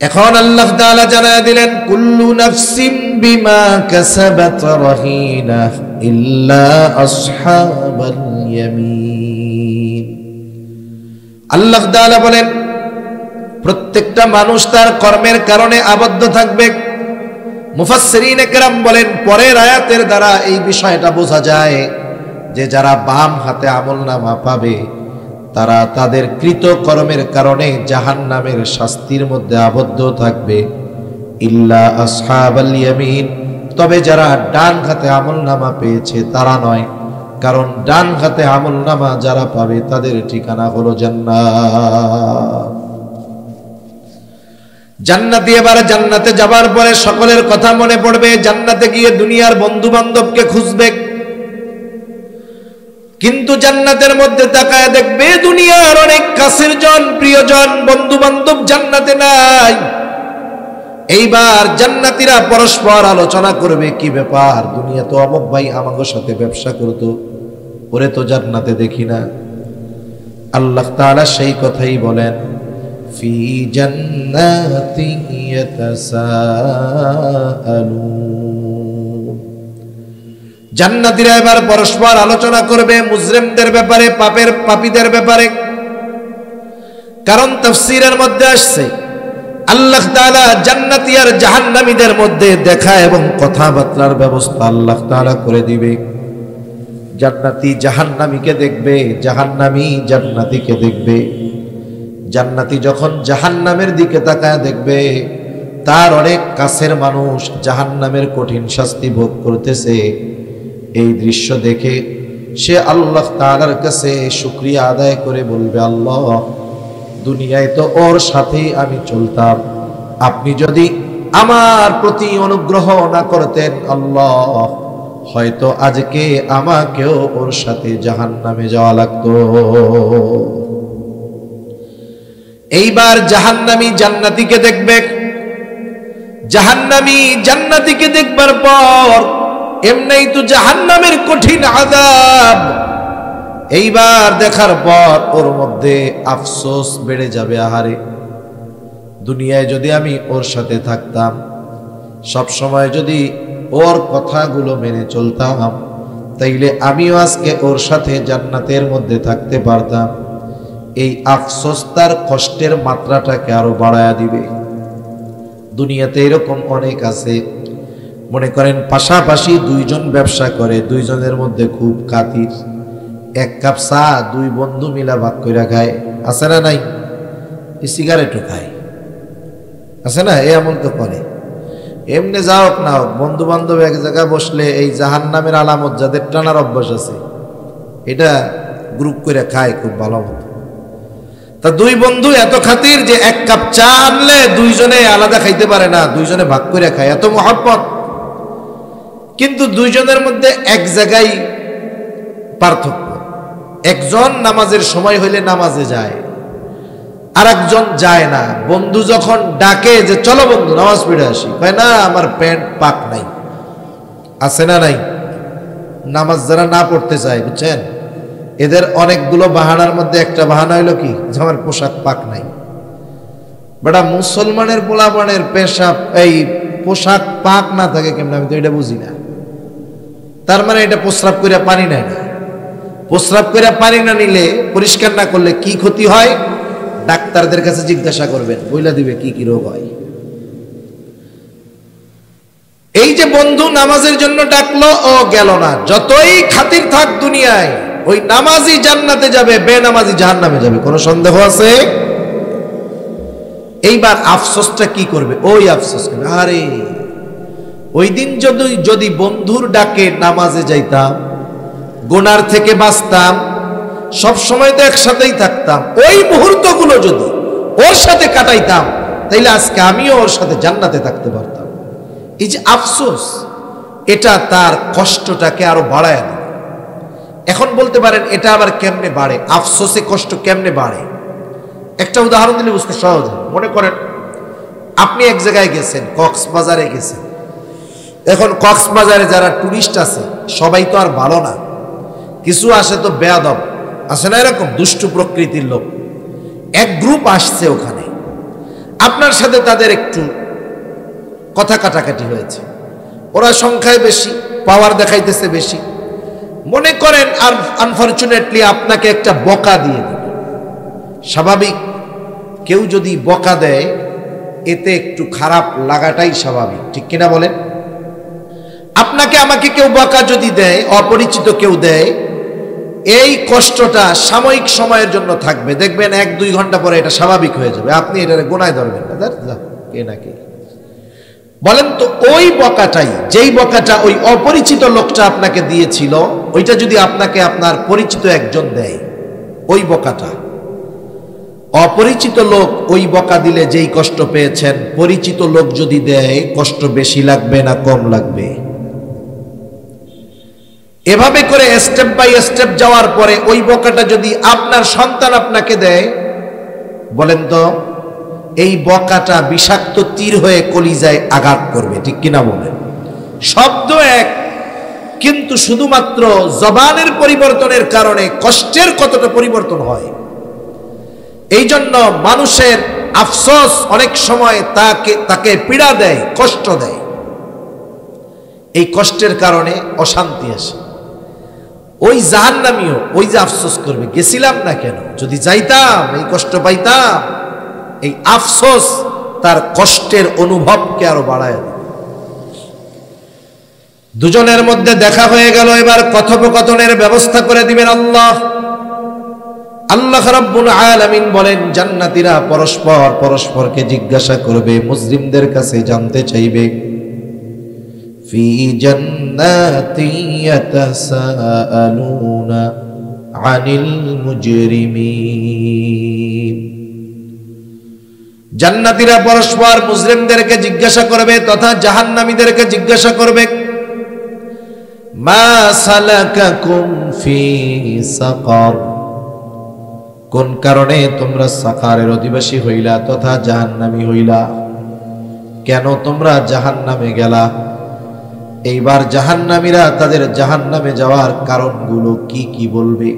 এখন আল্লাহ তাআলা জানায় দিলেন, কুল্লু নাফসিন বিমা কাসাবাত রাহিনা ইল্লা আসহাবাল ইয়ামিন। আল্লাহ তাআলা বলেন, প্রত্যেকটা মানুষ তার কর্মের কারণে আবদ্ধ থাকবে। মুফাসসিরিনে কেরাম বলেন, পরের আয়াতের দ্বারা এই বিষয়টা বোঝা যায় যে যারা বাম হাতে আমলনামা পাবে তারা তাদের কৃত কর্মের কারণে জাহান্নামের শাস্তির মধ্যে আবদ্ধ থাকবে। ইল্লা আসহাবাল ইয়ামিন, তবে যারা ডান হাতে আমলনামা পেয়েছে তারা নয়, কারণ ডান হাতে আমলনামা যারা পাবে তাদের ঠিকানা হলো জান্নাত। জান্নাতি এবার জান্নাতে যাবার পরে সকলের কথা মনে পড়বে। জান্নাতে গিয়ে দুনিয়ার বন্ধু বান্ধবকে খুঁজবে, কিন্তু জান্নাতের মধ্যে তাকায় দেখবে দুনিয়ার অনেক কাছের জন, প্রিয়জন, বন্ধু বান্ধব জান্নাতে নাই। এইবার জান্নাতীরা পরস্পর আলোচনা করবে, কি ব্যাপার, দুনিয়া তো অমুক ভাই আমাগো সাথে ব্যবসা করতো, ওরে তো জান্নাতে দেখি না। আল্লাহ তাআলা সেই কথাই বলেন, ফি জান্নাতি ইয়াতাসাআলুন। জান্নাতীরা এবার পরস্পর আলোচনা করবে মুজরিমদের ব্যাপারে, পাপীদের ব্যাপারে। কারণ তাফসীরের মধ্যে আসছে আল্লাহ তাআলা জান্নাতী আর জাহান্নামীদের মধ্যে দেখা এবং কথাবার্তার ব্যবস্থা আল্লাহ তাআলা করে দিবে। জান্নাতী জাহান্নামীকে দেখবে, জাহান্নামী জান্নাতীকে দেখবে। জান্নাতী যখন জাহান্নামের দিকে তাকায় দেখবে তার অনেক কাছের মানুষ জাহান্নামের কঠিন শাস্তি ভোগ করতেছে। এই দৃশ্য দেখে সে আল্লাহ তাআলার কাছে শুকরিয়া আদায় করে বলবে, আল্লাহ দুনিয়ায় তো ওর সাথেই আমি চলতাম, আপনি যদি আমার প্রতি অনুগ্রহ না করতেন আল্লাহ, হয়তো আজকে আমাকেও ওর সাথে জাহান্নামে যাওয়া লাগতো। এইবার জাহান্নামী জান্নাতীকে দেখবে, জাহান্নামী জান্নাতীকে দেখবার পর এমনিই তো জাহান্নামের কঠিন আযাব, এইবার দেখার পর ওর মধ্যে আফসোস বেড়ে যাবে। আহারে, দুনিয়ায় যদি আমি ওর সাথে থাকতাম, সব সময় যদি ওর কথাগুলো মেনে চলতাম, তাইলে আমিও আজকে ওর সাথে জান্নাতের মধ্যে থাকতে পারতাম। এই আফসোস তার কষ্টের মাত্রাটাকে আরো বাড়ায়া দিবে। দুনিয়াতে এরকম অনেক আছে, মনে করেন পাশাপাশি দুইজন ব্যবসা করে, দুইজনের মধ্যে খুব খাতির, এক কাপ চা দুই বন্ধু মিলা ভাগ করে খায়, আছে না নাই? সিগারেটও খায়, আছে না? এমন তো করে। এমনি যা হোক না হোক, বন্ধু বান্ধব এক জায়গায় বসলে এই জাহান্নামের আলামত যাদের টানার অভ্যাস আছে, এটা গ্রুপ করে খায় খুব ভালো মতো। তা দুই বন্ধু এত খাতির যে এক কাপ চা আনলে দুইজনে আলাদা খাইতে পারে না, দুইজনে ভাগ করে খায়, এত মহব্বত। কিন্তু দুইজনের মধ্যে এক জায়গায় পার্থক্য, একজন নামাজের সময় হইলে নামাজে যায়, আর একজন যায় না। বন্ধু যখন ডাকে যে চলো বন্ধু নামাজ পড়ে আসি, কয় না আমার প্যান্ট পাক নাই, আছে না নাই? নামাজ যারা না পড়তে চায়, বুঝছেন, এদের অনেকগুলো বাহানার মধ্যে একটা বাহানা হইলো কি, যে আমার পোশাক পাক নাই। বেটা মুসলমানের পোলাপানের পেশাব এই পোশাক পাক না থাকে কেমন, আমি তো এটা বুঝি না। তার মানে এটা প্রস্রাব করে পানি নেয় না, প্রস্রাব করে পানি না নিলে, পরিষ্কার না করলে কি ক্ষতি হয় ডাক্তারদের কাছে জিজ্ঞাসা করবেন, বইলা দিবে কি কি রোগ হয়। এই যে বন্ধু নামাজের জন্য ডাকলো, ও গেল না, যতই খাতির থাক দুনিয়ায়, ওই নামাজি জান্নাতে যাবে, বেনামাজি জাহান্নামে যাবে, কোনো সন্দেহ আছে? এইবার আফসোসটা কি করবে? ওই আফসোস করবে, আরে ওই দিন যদি বন্ধুর ডাকে নামাজে যাইতাম, গুনার থেকে বাঁচতাম, সব সময় তো একসাথেই থাকতাম, ওই মুহূর্তগুলো যদি ওর সাথে কাটাইতাম, তাইলে আজকে আমিও ওর সাথে জান্নাতে থাকতে পারতাম। এই যে আফসোস, এটা তার কষ্টটাকে আরো বাড়ায় দেবে। এখন বলতে পারেন এটা আবার কেমনে বাড়ে, আফসোসে কষ্ট কেমনে বাড়ে? একটা উদাহরণ দিলে বুঝতে সহজ হয়। মনে করেন আপনি এক জায়গায় গেছেন, কক্সবাজারে গেছেন। এখন কক্সবাজারে যারা টুরিস্ট আছে সবাই তো আর ভালো না, কিছু আসে তো বেয়াদব, আসে না এরকম দুষ্টু প্রকৃতির লোক। এক গ্রুপ আসছে ওখানে, আপনার সাথে তাদের একটু কথা কাটাকাটি হয়েছে, ওরা সংখ্যায় বেশি, পাওয়ার দেখাইতেছে বেশি। মনে করেন আর আনফরচুনেটলি আপনাকে একটা বকা দিয়ে দিল। স্বাভাবিক, কেউ যদি বকা দেয় এতে একটু খারাপ লাগাটাই স্বাভাবিক, ঠিক কিনা বলেন? আপনাকে আমাকে কেউ বকা যদি দেয়, অপরিচিত কেউ দেয়, এই কষ্টটা সাময়িক সময়ের জন্য থাকবে, দেখবেন 1-2 ঘন্টা পরে এটা স্বাভাবিক হয়ে যাবে, আপনি এটা গোনায় ধরবেন না, কে না কে। বলেন তো ওই বকাটাই, যেই বকাটা ওই অপরিচিত লোকটা আপনাকে দিয়েছিল, ওইটা যদি আপনাকে আপনার পরিচিত একজন দেয়, ওই বকাটা, অপরিচিত লোক ওই বকা দিলে যেই কষ্ট পেয়েছেন, পরিচিত লোক যদি দেয় কষ্ট বেশি লাগবে না কম লাগবে? এভাবে করে স্টেপ বাই স্টেপ যাওয়ার পরে ওই বকাটা যদি আপনার সন্তান আপনাকে দেয়, বলেন তো এই বকাটা বিষাক্ত তীর হয়ে কলিজায় আঘাত করবে, ঠিক কিনা বলেন? শব্দ এক, কিন্তু শুধুমাত্র জবানের পরিবর্তনের কারণে কষ্টের কতটা পরিবর্তন হয়। এই জন্য মানুষের আফসোস অনেক সময় তাকে পীড়া দেয়, কষ্ট দেয়। এই কষ্টের কারণে অশান্তি আসে। ওই জাহান্নামীও ওই যে আফসোস করবে, গেছিলাম না কেন, যদি যাইতাম এই কষ্ট পাইতাম। এই আফসোস তার কষ্টের অনুভবকে আরো বাড়ায় দেয়। দুজনের মধ্যে দেখা হয়ে গেল, এবার কথোপকথনের ব্যবস্থা করে দিবেন আল্লাহ। আল্লাহ রাব্বুল আলামিন বলেন, জান্নাতীরা পরস্পরকে জিজ্ঞাসা করবে, মুসলিমদের কাছে জানতে চাইবে, ফি জান্নাতিন ইয়াতাসাআলুনা আনিল মুজরিমিন। জান্নাতীরা পরস্পর মুজরিমদেরকে জিজ্ঞাসা করবে তথা জাহান্নামীদেরকে জিজ্ঞাসা করবে, মা সালাকাকুম ফি সাকার, কোন কারণে তোমরা সাকারের অধিবাসী হইলা তথা জাহান্নামী হইলা, কেন তোমরা জাহান্নামে গেলা? এইবার জাহান্নামীরা তাদের জাহান্নামে যাওয়ার কারণগুলো কি কি বলবে।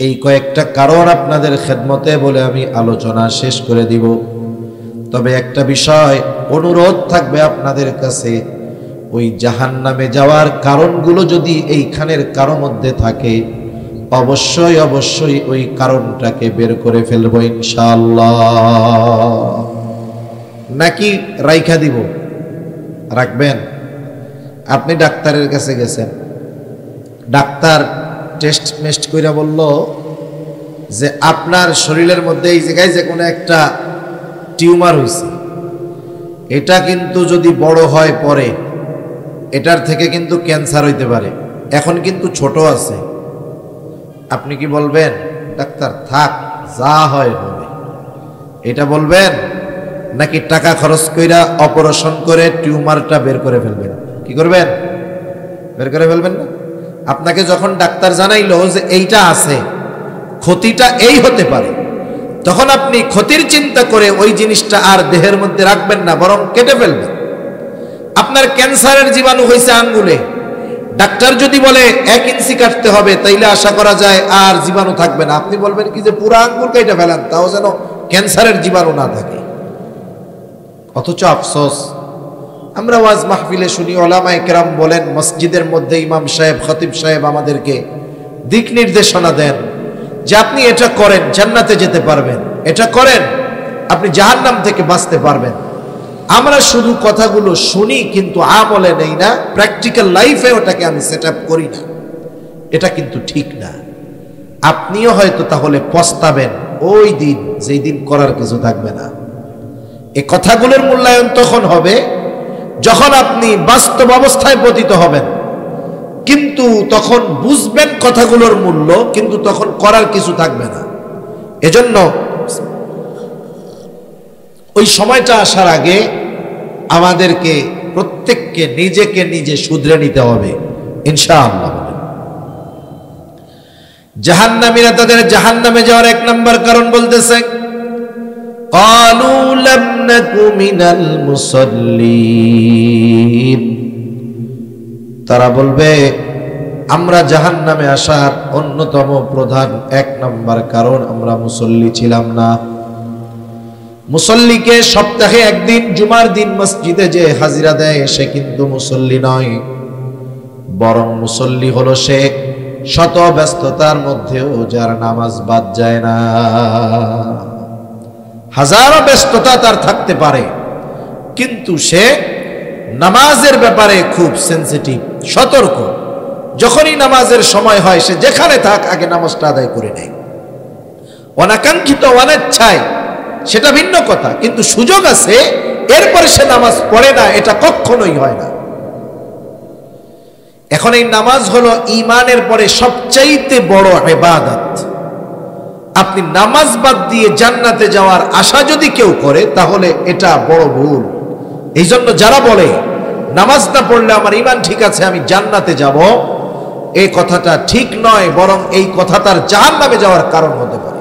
এই কয়েকটা কারণ আপনাদের খেদমতে বলে আমি আলোচনা শেষ করে দিব। তবে একটা বিষয় অনুরোধ থাকবে আপনাদের কাছে, ওই জাহান্নামে যাওয়ার কারণগুলো যদি এইখানের কারো মধ্যে থাকে অবশ্যই অবশ্যই ওই কারণটাকে বের করে ফেলবো ইনশাআল্লাহ। নাকি রাইখা দিব? রাখবেন? আপনি ডাক্তারের কাছে গেছেন, ডাক্তার টেস্ট মেস্ট কইরা বলল যে আপনার শরীরের মধ্যে এই জায়গায় যে কোনো একটা টিউমার হয়েছে, এটা কিন্তু যদি বড় হয় পরে এটার থেকে কিন্তু ক্যান্সার হইতে পারে, এখন কিন্তু ছোট আছে। আপনি কি বলবেন ডাক্তার থাক যা হয় হবে, এটা বলবেন? নাকি টাকা খরচ কইরা অপারেশন করে টিউমারটা বের করে ফেলবেন? কি করবেন? বের করে ফেলবেন না? আপনাকে যখন ডাক্তার জানাইলো যে এইটা আছে, ক্ষতিটা এই হতে পারে, তখন আপনি ক্ষতির চিন্তা করে ওই জিনিসটা আর দেহের মধ্যে রাখবেন না, বরং কেটে ফেলবেন। আপনার ক্যান্সারের জীবাণু হয়েছে আঙ্গুলে, ডাক্তার যদি বলে 1 ইঞ্চি কাটতে হবে, তাইলে আশা করা যায় আর জীবাণু থাকবে না। আপনি বলবেন কি যে পুরো আঙ্গুল কেটে ফেলেন, তাও যেন ক্যান্সারের জীবাণু না থাকে। অথচ আফসোস, আমরা ওয়াজ মাহফিলে শুনি ওলামায়ে কেরাম বলেন, মসজিদের মধ্যে ইমাম সাহেব খতিব সাহেব আমাদেরকে দিক নির্দেশনা দেন যে আপনি এটা করেন জান্নাতে যেতে পারবেন, এটা করেন আপনি জাহান্নাম থেকে বাঁচতে পারবেন। আমরা শুধু কথাগুলো শুনি কিন্তু আমলে নেই না, প্র্যাকটিক্যাল লাইফে ওটাকে আমি সেট আপ করি না। এটা কিন্তু ঠিক না। আপনিও হয়তো তাহলে পস্তাবেন ওই দিন, যেই দিন করার কিছু থাকবে না। এই কথাগুলোর মূল্যায়ন তখন হবে যখন আপনি বাস্তব অবস্থায় পতিত হবেন, কিন্তু তখন বুঝবেন কথাগুলোর মূল্য, কিন্তু তখন করার কিছু থাকবে না। এজন্য ওই সময়টা আসার আগে আমাদেরকে প্রত্যেককে নিজেকে নিজে শুধরে নিতে হবে ইনশাআল্লাহ। জাহান্নামীরা তাদের জাহান্নামে যাওয়ার 1 নম্বর কারণ বলতেছে, ক্বালু লাম নাকু মিনাল মুসাল্লিন, তারা বলবে আমরা জাহান্নামে আসার অন্যতম প্রধান 1 নম্বর কারণ আমরা মুসল্লি ছিলাম না। মুসল্লিকে সপ্তাহে 1 দিন জুমার দিন মসজিদে যে হাজিরা দেয় সে কিন্তু মুসল্লি নয়, বরং মুসল্লি হলো সে শত ব্যস্ততার মধ্যেও যার নামাজ বাদ যায় না। হাজারো ব্যস্ততা তার থাকতে পারে, কিন্তু সে নামাজের ব্যাপারে খুব সেনসিটিভ, সতর্ক। যখনই নামাজের সময় হয় সে যেখানে থাক আগে নামাজটা আদায় করে নেয়। অনাকাঙ্ক্ষিত অনিচ্ছায় সেটা ভিন্ন কথা, কিন্তু সুযোগ আছে এরপরে সে নামাজ পড়ে না, এটা কখনোই হয় না। এখন এই নামাজ হলো ঈমানের পরে সবচাইতে বড় ইবাদত। আপনি নামাজ বাদ দিয়ে জান্নাতে যাওয়ার আশা যদি কেউ করে তাহলে এটা বড় ভুল। এই জন্য যারা বলে নামাজ না পড়লে আমার ঈমান ঠিক আছে আমি জান্নাতে যাব, এই কথাটা ঠিক নয়, বরং এই কথা তার জাহান্নামে যাওয়ার কারণ হতে পারে।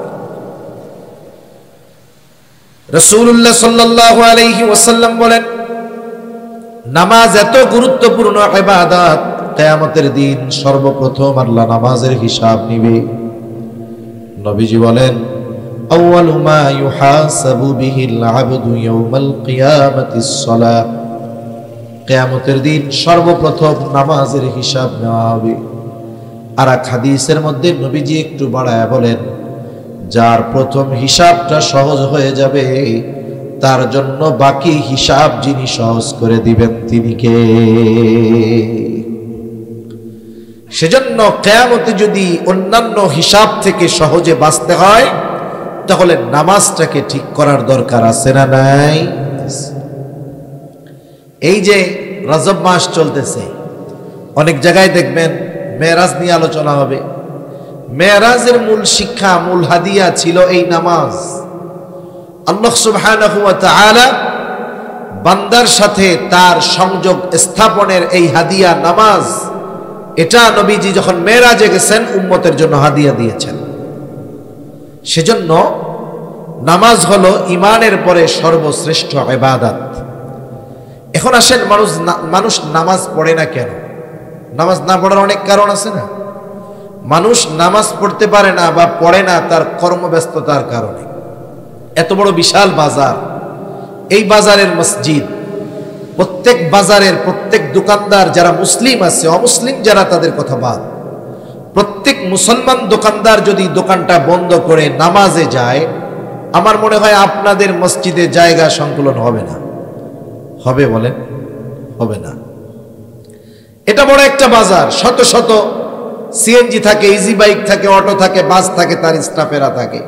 রাসূলুল্লাহ সাল্লাল্লাহু আলাইহি ওয়াসাল্লাম বলেন, নামাজ এত গুরুত্বপূর্ণ ইবাদত, কিয়ামতের দিন সর্বপ্রথম আল্লাহ নামাজের হিসাব নিবে। নবীজি বলেন, আউয়ালু মা ইউহাসাবু বিহিল আবদু ইয়াউমাল কিয়ামাতিস সালাহ, কিয়ামতের দিন সর্বপ্রথম নামাজের হিসাব নেওয়া হবে। আর এক হাদিসের মধ্যে নবীজি একটু বাড়ায়া বলেন, যার প্রথম হিসাবটা সহজ হয়ে যাবে তার জন্য বাকি হিসাব যিনি সহজ করে দিবেন তিনি কে? সেজন্য কিয়ামতে যদি অন্যান্য হিসাব থেকে সহজে বাঁচতে হয় তাহলে নামাজটাকে ঠিক করার দরকার আছে না নাই? এই যে রজব মাস চলতেছে, অনেক জায়গায় দেখবেন মেরাজ নিয়ে আলোচনা হবে। মেরাজের মূল শিক্ষা, মূল হাদিয়া ছিল এই নামাজ। আল্লাহ সুবহানাহু ওয়া তাআলা বান্দার সাথে তার সংযোগ স্থাপনের এই হাদিয়া নামাজ, এটা নবীজি যখন মেরাজে গেছেন উম্মতের জন্য হাদিয়া দিয়েছেন। সেজন্য নামাজ হলো ঈমানের পরে সর্বশ্রেষ্ঠ ইবাদত। এখন আসেন, মানুষ নামাজ পড়ে না কেন? নামাজ না পড়ার অনেক কারণ আছে না? মানুষ নামাজ পড়তে পারে না বা পড়ে না তার কর্মব্যস্ততার কারণে। এত বড় বিশাল বাজার, এই বাজারের মসজিদ, প্রত্যেক বাজারের প্রত্যেক দোকানদার যারা মুসলিম আছে, অমুসলিম যারা তাদের কথা বাদ, প্রত্যেক মুসলমান দোকানদার যদি দোকানটা বন্ধ করে নামাজে যায়, আমার মনে হয় আপনাদের মসজিদে জায়গা সংকুলন হবে না। হবে বলেন? হবে না। এটা বড় একটা বাজার, শত শত সিএনজি থাকে, ইজি বাইক থাকে, অটো থাকে, বাস থাকে, তার স্টাফেরা থাকে,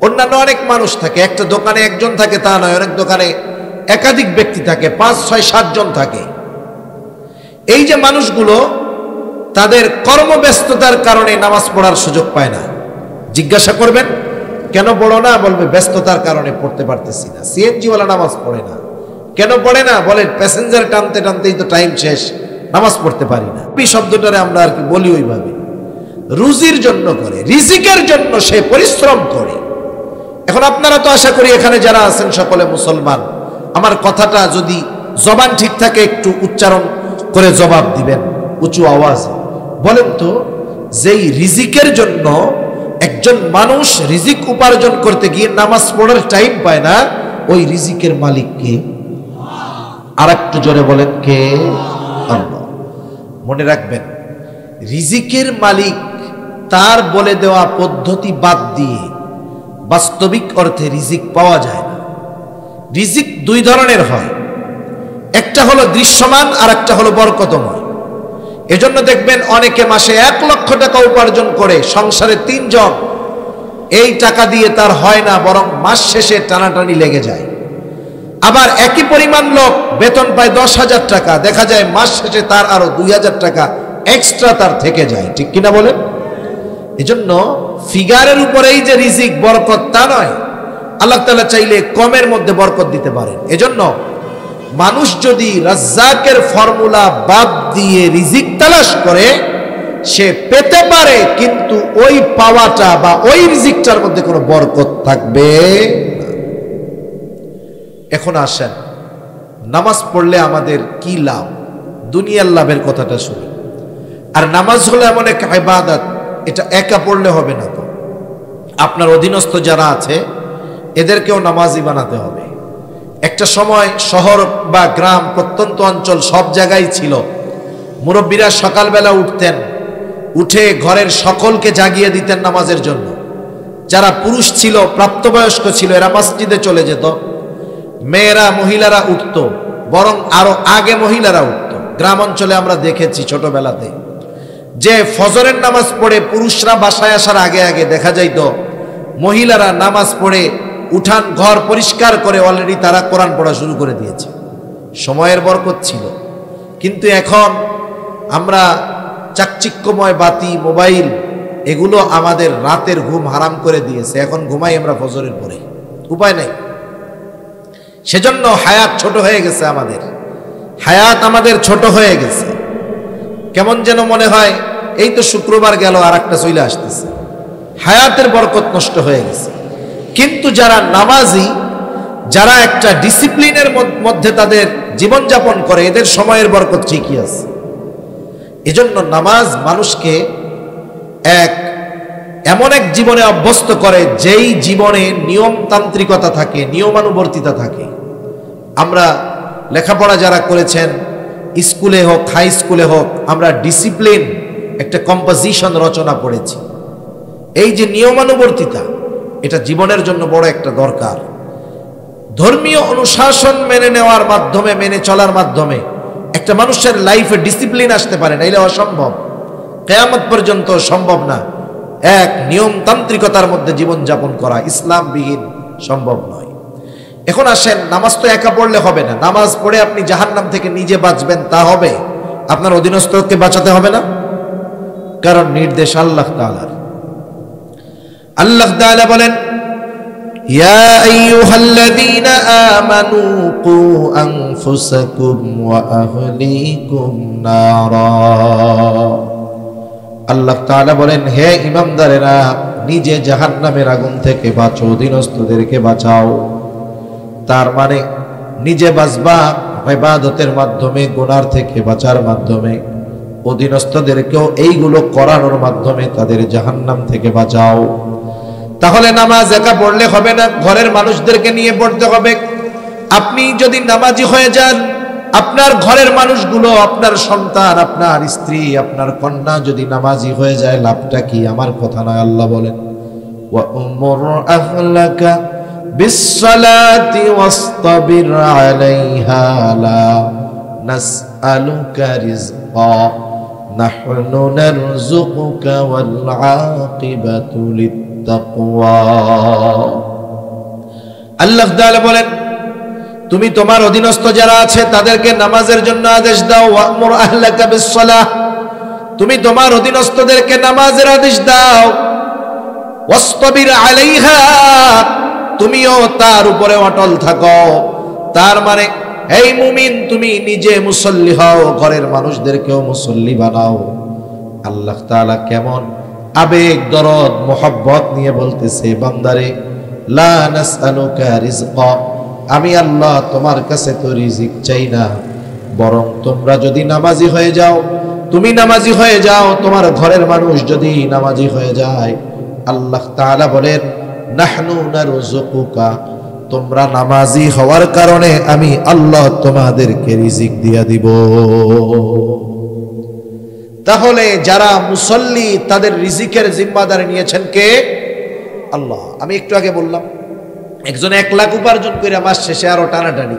অন্যান্য অনেক মানুষ থাকে। একটা দোকানে একজন থাকে তা নয়, অনেক দোকানে একাধিক ব্যক্তি থাকে, 5, 6, 7 জন থাকে। এই যে মানুষগুলো তাদের কর্মব্যস্ততার কারণে নামাজ পড়ার সুযোগ পায় না। জিজ্ঞাসা করবেন কেন পড়ো না? বলবে ব্যস্ততার কারণে পড়তে পারতেছি না। সিএনজি ওয়ালা নামাজ পড়ে না, কেন পড়ে না? বলে প্যাসেঞ্জার টানতে টানতেই তো টাইম শেষ, নামাজ পড়তে পারি না। এই শব্দটারে আমরা আর কি বলি ওইভাবে, রুজির জন্য করে, রিজিকের জন্য সে পরিশ্রম করে। এখন আপনারা তো আশা করি এখানে যারা আছেন সকলে মুসলমান, আমার কথাটা যদি জবান ঠিক থাকে একটু উচ্চারণ করে জবাব দিবেন উঁচু আওয়াজ। বলেন তো, যেই রিজিকের জন্য একজন মানুষ রিজিক উপার্জন করতে গিয়ে নামাজ পড়ার টাইম পায় না, ওই রিজিকের মালিক কে? আর একটু জোরে বলেন, কে? আল্লাহ। মনে রাখবেন, রিজিকের মালিক তার বলে দেওয়া পদ্ধতি বাদ দিয়ে বাস্তবিক অর্থে রিজিক পাওয়া যায় না। রিজিক 2 ধরনের হয়, একটা হলো দৃশ্যমান আর একটা হলো বরকতময়। এজন্য দেখবেন অনেকে মাসে 1 লক্ষ টাকা উপার্জন করে, সংসারে 3 জন, এই টাকা দিয়ে তার হয় না, বরং মাস শেষে টানাটানি লেগে যায়। আবার একই পরিমাণ লোক বেতন পায় 10,000 টাকা, দেখা যায় মাস শেষে তার আরো 2,000 টাকা এক্সট্রা তার থেকে যায়। ঠিক কিনা বলেন? এজন্য ফিগারের উপরেই যে রিজিক বরকত তা নয়, আল্লাহ তাআলা চাইলে কমের মধ্যে বরকত দিতে পারেন। এজন্য মানুষ যদি রাজ্জাকের ফর্মুলা বাদ দিয়ে রিজিক তালাশ করে, সে পেতে পারে, কিন্তু ওই পাওয়াটা বা ওই রিজিকটার মধ্যে কোনো বরকত থাকবে না। এখন আসেন, নামাজ পড়লে আমাদের কি লাভ? দুনিয়ার লাভের কথাটা শুনি। আর নামাজ হলো এমন এক ইবাদত, এটা একা পড়লে হবে না। তো আপনার অধীনস্থ যারা আছে এদেরকেও নামাজি বানাতে হবে। একটা সময় শহর বা গ্রাম, প্রত্যন্ত অঞ্চল সব জায়গায় ছিল, মুরব্বীরা সকালবেলা উঠতেন, উঠে ঘরের সকলকে জাগিয়ে দিতেন নামাজের জন্য। যারা পুরুষ ছিল, প্রাপ্তবয়স্ক ছিল, এরা মসজিদে চলে যেত, মেয়েরা মহিলারা উঠত, বরং আরো আগে মহিলারা উঠত। গ্রাম অঞ্চলে আমরা দেখেছি ছোটবেলাতে যে ফজরের নামাজ পড়ে পুরুষরা বাসায় আসার আগে আগে দেখা যাইত মহিলারা নামাজ পড়ে উঠান ঘর পরিষ্কার করে অলরেডি তারা কোরআন পড়া শুরু করে দিয়েছে। সময়ের বরকত ছিল। কিন্তু এখন আমরা চাকচিক্যময় বাতি, মোবাইল, এগুলো আমাদের রাতের ঘুম হারাম করে দিয়েছে। এখন ঘুমাই আমরা ফজরের পরে, উপায় নেই। সেজন্য হায়াত ছোট হয়ে গেছে, আমাদের হায়াত আমাদের ছোট হয়ে গেছে। কেমন যেন মনে হয় এই তো শুক্রবার গেল আর একটা চলে আসতেছে, হায়াতের বরকত নষ্ট হয়ে গেছে। কিন্তু যারা নামাজি, যারা একটা ডিসিপ্লিনের মধ্যে তাদের জীবনযাপন করে, এদের সময়ের বরকত ঠিকই আছে। এজন্য নামাজ মানুষকে এমন এক জীবনে অভ্যস্ত করে যেই জীবনে নিয়মতান্ত্রিকতা থাকে, নিয়মানুবর্তিতা থাকে। আমরা লেখাপড়া যারা করেছেন, স্কুলে হোক হাই স্কুলে হোক, আমরা ডিসিপ্লিন একটা কম্পোজিশন রচনা পড়েছি। এই যে নিয়মানুবর্তিতা, এটা জীবনের জন্য বড় একটা দরকার। ধর্মীয় অনুশাসন মেনে নেওয়ার মাধ্যমে, মেনে চলার মাধ্যমে একটা মানুষের লাইফে ডিসিপ্লিন আসতে পারে না, এটা অসম্ভব, কিয়ামত পর্যন্ত সম্ভব না। এক নিয়মতান্ত্রিকতার মধ্যে জীবনযাপন করা ইসলামবিহীন সম্ভব নয়। এখন আসেন, নামাজ তো একা পড়লে হবে না। নামাজ পড়ে আপনি জাহান্নাম থেকে নিজে বাঁচবেন তা হবে? আপনার অধীনস্থকে বাঁচাতে হবে না? কারণ নির্দেশ আল্লাহ তাআলার। আল্লাহ তাআলা বলেন, ইয়া আইয়ুহাল্লাযীনা আমানু কু আনফুসাকুম ওয়া আহলিকুম নারা। আল্লাহ তাআলা বলেন, হে ঈমানদারেরা, নিজে জাহান্নামের আগুন থেকে বাঁচো, অধীনস্থদেরকে বাঁচাও। তার মানে নিজে বাঁচবা ইবাদতের মাধ্যমে, গুনার থেকে বাঁচার মাধ্যমে, অধীনস্থদেরকেও এইগুলো করানোর মাধ্যমে তাদের জাহান্নাম থেকে বাঁচাও। তাহলে নামাজ একা পড়লে হবে না, ঘরের মানুষদেরকে নিয়ে পড়তে হবে। আপনি যদি নামাজি হয়ে যান, আপনার ঘরের মানুষগুলো, আপনার সন্তান, আপনার স্ত্রী, আপনার কন্যা যদি নামাজি হয়ে যায়, লাভটা কি? আমার কথা নয়, আল্লাহ বলেন, ওয়া উমুর আহলাকা বিসসালাতি ওয়াসতাবির আলাইহা লা নাসআলুকা রিজকা নাহনু নারযুকুকা ওয়াল আকিবাতু লিত্তাকওয়া। আল্লাহ তাআলা বলেন, তুমি তোমার অধীনস্থ যারা আছে তাদেরকে নামাজের জন্য আদেশ দাও। ওয়া'মুর আহলাকা বিসসালাহ, তুমি তোমার অধীনস্থদেরকে নামাজের আদেশ দাও। ওয়াসতাবির আলাইহা, তুমিও তার উপরে অটল থাকো। তার মানে এই মুমিন, তুমি নিজে মুসল্লি হও, ঘরের মানুষদেরকেও মুসল্লি বানাও। আল্লাহ তাআলা কেমন আবেগ, দরদ, মোহাব্বত নিয়ে বলতেছে, বান্দারে, লা নাসআলুকা রিজকা, আমি আল্লাহ তোমার কাছে তো রিজিক চাই না, বরং তোমরা যদি নামাজি হয়ে যাও, তুমি নামাজি হয়ে যাও, তোমার ঘরের মানুষ যদি নামাজি হয়ে যায়, আল্লাহ তাআলা বলেন, নাহনু নারযুকুকা, তোমরা নামাজি হওয়ার কারণে আমি আল্লাহ তোমাদেরকে রিজিক দিয়া দিব। তাহলে যারা মুসল্লি, তাদের রিজিকের জিম্মাদারি নিয়েছেন কে? আল্লাহ। আমি একটু আগে বললাম, একজন 1 লাখ উপার্জন করে মাস শেষে আরো টানাটানি,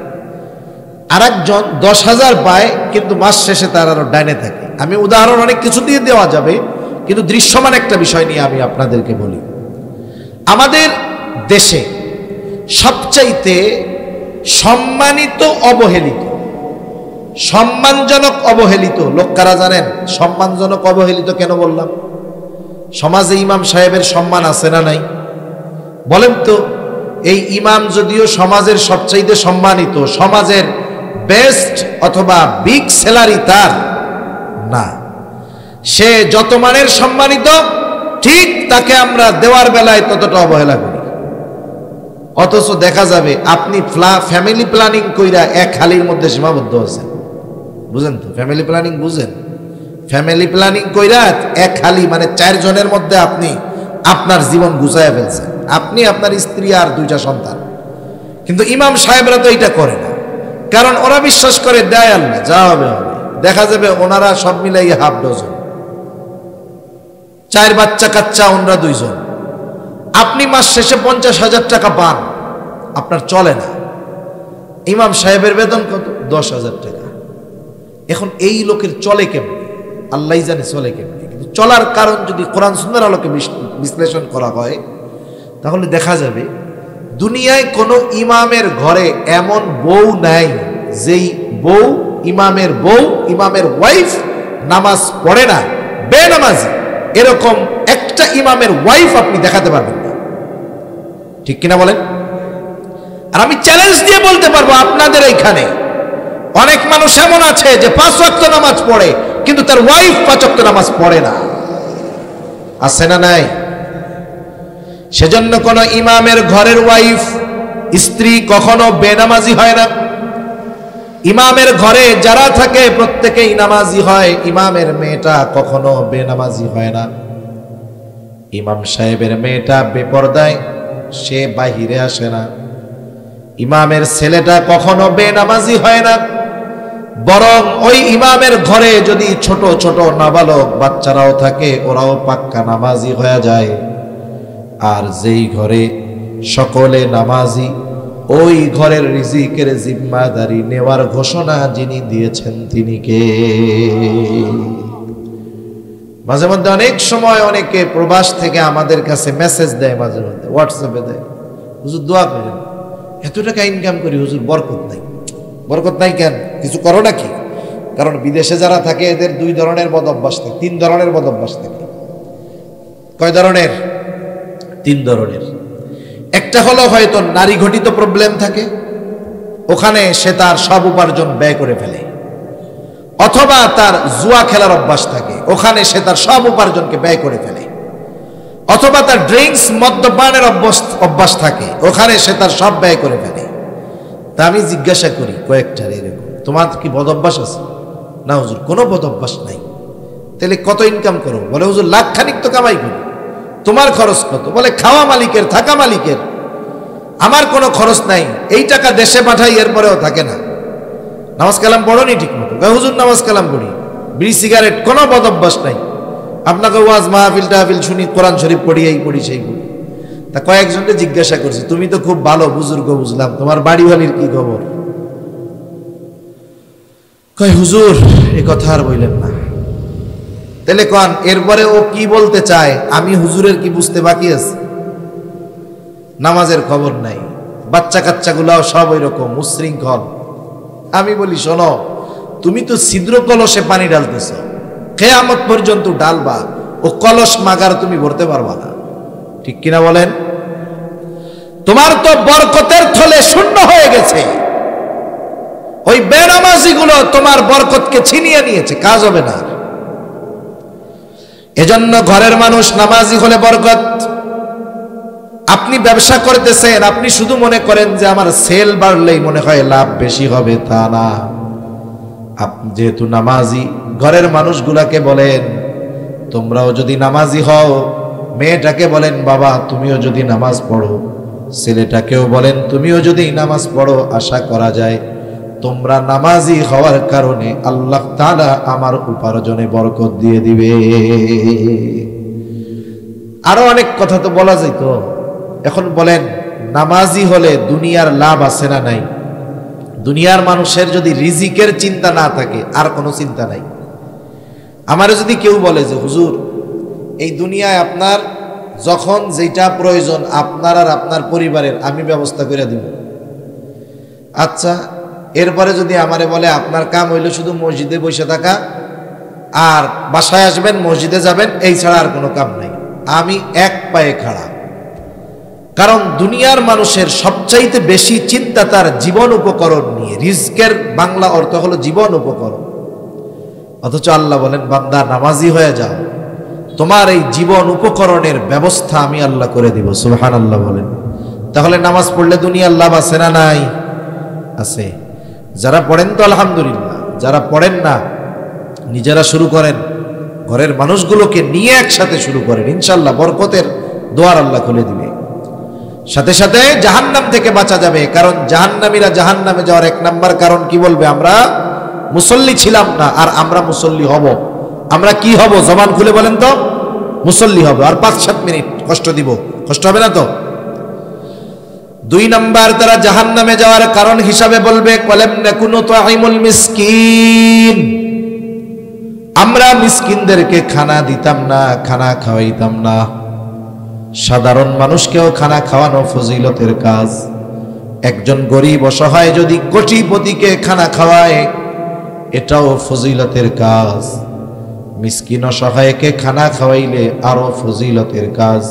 আর একজন 10,000 পায় কিন্তু মাস শেষে তার আরো ডাইনে থাকে। আমি উদাহরণ অনেক কিছু দিয়ে দেওয়া যাবে, কিন্তু দৃশ্যমান একটা বিষয় নিয়ে আমি আপনাদেরকে বলি। আমাদের দেশে সবচাইতে সম্মানিত অবহেলিত, সম্মানজনক অবহেলিত লোক কারা জানেন? সম্মানজনক অবহেলিত কেন বললাম? সমাজে ইমাম সাহেবের সম্মান আছে না নাই? বলেন তো, এই ইমাম যদিও সমাজের সবচাইতে সম্মানিত, সমাজের বেস্ট অথবা বিগ স্যালারি তার না। সে যত মানের সম্মানিত, ঠিক তাকে আমরা দেওয়ার বেলায় ততটা অবহেলা করি। অথচ দেখা যাবে আপনি ফ্যামিলি প্ল্যানিং কইরা এক হালির মধ্যে সীমাবদ্ধ আছেন। বুঝেন তো? ফ্যামিলি প্ল্যানিং বুঝেন? ফ্যামিলি প্ল্যানিং কইরা এক হালি মানে 4 জনের মধ্যে আপনি আপনার জীবন গুছাইয়া ফেলছেন, আপনি, আপনার স্ত্রী আর 2টা সন্তান। কিন্তু ইমাম সাহেবরা তো এটা করে না, কারণ ওরা বিশ্বাস করে দেয় আল্লাহ, যা হবে হবে। দেখা যাবে ওনারা সব মিলাইয়া হাফ ডজন, 4 বাচ্চা কাচ্চা, ওনারা 2 জন। আপনি মাস শেষে 50,000 টাকা পান, আপনার চলে না। ইমাম সাহেবের বেতন কত? 10,000 টাকা। এখন এই লোকের চলে কেমন? আল্লাহই জানে চলে কেমন। কিন্তু চলার কারণ যদি কোরআন সুন্নাহর আলোকে বিশ্লেষণ করা হয়, তাহলে দেখা যাবে দুনিয়ায় কোনো ইমামের ঘরে এমন বউ নাই যেই বউ, ইমামের ওয়াইফ নামাজ পড়ে না, বেনামাজি। এরকম একটা ইমামের ওয়াইফ আপনি দেখাতে পারবেন না, ঠিক কিনা বলেন? আর আমি চ্যালেঞ্জ দিয়ে বলতে পারবো, আপনাদের এইখানে অনেক মানুষ এমন আছে যে 5 ওয়াক্ত নামাজ পড়ে, কিন্তু তার ওয়াইফ 5 ওয়াক্ত নামাজ পড়ে না। আছে না নাই? সেজন্য কোন ইমামের ঘরের ওয়াইফ, স্ত্রী কখনো বেনামাজি হয় না। ইমামের ঘরে যারা থাকে প্রত্যেকেই নামাজি হয়, ইমামের মেয়েটা কখনো বেনামাজি হয় না। ইমাম সাহেবের মেয়েটা বেপরদায়, সে বাহিরে আসে না। ইমামের ছেলেটা কখনো বেনামাজি হয় না, বরং ওই ইমামের ঘরে যদি ছোট ছোট নাবালক বাচ্চারাও থাকে, ওরাও পাক্কা নামাজি হয়ে যায়। আর যেই ঘরে সকলে নামাজি, ওই ঘরের রিজিকের জিম্মাদারি নেওয়ার ঘোষণা যিনি দিয়েছেন তিনি কে? মাঝে মধ্যে অনেক সময় অনেকে প্রবাস থেকে আমাদের কাছে মেসেজ দেয়, মাঝে মধ্যে হোয়াটসঅ্যাপে দেয়, হুজুর দোয়া করেন, এত টাকা ইনকাম করি হুজুর, বরকত নাই। বরকত নাই কেন? কিছু করো নাকি? কারণ বিদেশে যারা থাকে এদের দুই ধরনের বদ অভ্যাস থাকে, তিন ধরনের বদ অভ্যাস থাকে। কয় ধরনের? তিন ধরনের। একটা হলো হয়তো নারী ঘটিত প্রবলেম থাকে, ওখানে সে তার সব উপার্জন ব্যয় করে ফেলে। অথবা তার জুয়া খেলার অভ্যাস থাকে, ওখানে সে তার সব উপার্জনকে ব্যয় করে ফেলে। অথবা তার ড্রিঙ্কস মদ্যপানের অভ্যাস থাকে, ওখানে সে তার সব ব্যয় করে ফেলে। তা আমি জিজ্ঞাসা করি কয়েকটার, এরকম তোমার কি বদ অভ্যাস আছে? না হুজুর, কোনো বদ অভ্যাস নাই। তাহলে কত ইনকাম করো? বলে হুজুর লাখখানিক তো কামাই করি। তোমার খরচ কত? বলে খাওয়া মালিকের, থাকা মালিকের, আমার কোনো খরচ নাই। এই টাকা দেশে পাঠাই, এরপরেও থাকে না। নামাজ কালাম পড়নি ঠিক মতো? হুজুর নামাজ কালাম পড়ি। বিড়ি সিগারেট, কোনো বদ অভ্যাস নাই। আপনাকে ওয়াজ মাহফিল টাহফিল শুনি, কোরআন শরীফ পড়ি, এই পড়ি সেই পড়ি। তা কয়েকজনকে জিজ্ঞাসা করছি, তুমি তো খুব ভালো বুজুর্গ, বুঝলাম, তোমার বাড়ি বাড়ির কি খবর? কয় হুজুর এ কথা আর বললেন না। তাহলে কন এরপরে ও কি বলতে চায়? আমি হুজুরের কি বুঝতে বাকি আছে? নামাজের খবর নাই, বাচ্চা কাচ্চা গুলাও সব ওই রকম উশৃঙ্খল। আমি বলি শোনো, তুমি তো ছিদ্র কলসে পানি ঢালতেছ, কিয়ামত পর্যন্ত ঢালবা, ও কলস মাগার তুমি ভরতে পারবা না। ঠিক কিনা বলেন? তোমার তো বরকতের থলে শূন্য হয়ে গেছে। ওই বেনামাজি গুলো তোমার বরকতকে ছিনিয়ে নিয়েছে, কাজ হবে না। এজন্য ঘরের মানুষ নামাজি হলে বরকত। আপনি ব্যবসা করতেছেন, আপনি শুধু মনে করেন যে আমার সেল বাড়লেই মনে হয় লাভ বেশি হবে, তা না। আপনি যেহেতু নামাজি, ঘরের মানুষগুলাকে বলেন তোমরাও যদি নামাজি হও, মেয়েটাকে বলেন বাবা তুমিও যদি নামাজ পড়ো, ছেলেটাকেও বলেন তুমিও যদি নামাজ পড়ো, আশা করা যায় তোমরা নামাজি হওয়ার কারণে আল্লাহ তাআলা আমার উপার্জনে বরকত দিয়ে দিবে। আরো অনেক কথা তো বলা যাইতো। এখন বলেন নামাজি হলে দুনিয়ার লাভ আছে না নাই? দুনিয়ার মানুষের যদি রিজিকের চিন্তা না থাকে, আর কোনো চিন্তা নাই। আমার যদি কেউ বলে যে হুজুর এই দুনিয়ায় আপনার যখন যেটা প্রয়োজন আপনার আর আপনার পরিবারের আমি ব্যবস্থা করে দিব, আচ্ছা, এরপরে যদি আমারে বলে আপনার কাম হইল শুধু মসজিদে বসে থাকা আর বাসায় আসবেন মসজিদে যাবেন, এই ছাড়া আর কোনো কাম নাই, আমি এক পায়ে খাড়া। কারণ দুনিয়ার মানুষের সবচাইতে বেশি চিন্তা তার জীবন উপকরণ নিয়ে। রিজকের বাংলা অর্থ হলো জীবন উপকরণ। অথচ আল্লাহ বলেন বান্দা নামাজি হয়ে যাও, তোমার এই জীবন উপকরণের ব্যবস্থা আমি আল্লাহ করে দিব। সুবহানাল্লাহ বলেন। তাহলে নামাজ পড়লে দুনিয়ার লাভ আছে না নাই? আছে। যারা পড়েন তো আলহামদুলিল্লাহ, যারা পড়েন না নিজেরা শুরু করেন, ঘরের মানুষগুলোকে নিয়ে একসাথে শুরু করেন, ইনশাল্লাহ বরকতের দুয়ার আল্লাহ খুলে দিবে। সাথে সাথে জাহান্নাম থেকে বাঁচা যাবে। কারণ জাহান্নামীরা জাহান্নামে যাওয়ার এক নাম্বার কারণ কি বলবে? আমরা মুসল্লি ছিলাম না, আর আমরা মুসল্লি হব। আমরা কি হব? জবান খুলে বলেন তো। মুসল্লি হব। আর 5-7 মিনিট কষ্ট দিব, কষ্ট হবে না তো? 2 নাম্বার তারা জাহান্নামে যাওয়ার কারণ হিসাবে বলবে কলাম নাকুনু তুআইমুল মিসকিন, আমরা মিসকিনদেরকে খানা দিতাম না, খানা খাওয়াইতাম না। সাধারণ মানুষকেও খানা খাওয়ানো ফজিলতের কাজ। একজন গরিব অসহায় যদি কোটিপতিকে খানা খাওয়ায়, এটাও ফজিলতের কাজ। মিসকিন অসহায়কে খানা খাওয়াইলে আরো ফজিলতের কাজ।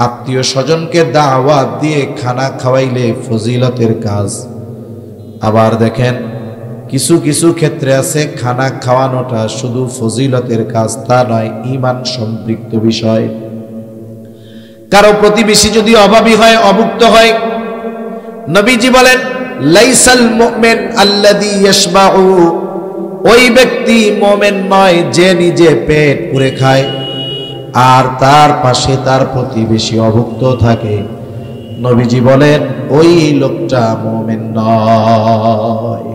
আত্মীয় স্বজনকে দাওয়াত দিয়ে খানা খাওয়াইলে ফজিলতের কাজ। আবার দেখেন কিছু কিছু ক্ষেত্রে আছে খানা খাওয়ানোটা শুধু ফজিলতের কাজ তা নয়, ঈমান সম্পৃক্ত বিষয়। কারো প্রতিবেশী যদি অভাবী হয়, অভুক্ত হয়, নবীজি বলেন লাইসাল মুমিন আল্লাযী ইয়াশবাউ, ওই ব্যক্তি মুমিন নয় যে নিজে পেট পুরে খায় আর তার পাশে তার প্রতিবেশী অভুক্ত থাকে। নবীজি বলেন ওই লোকটা মুমিন নয়।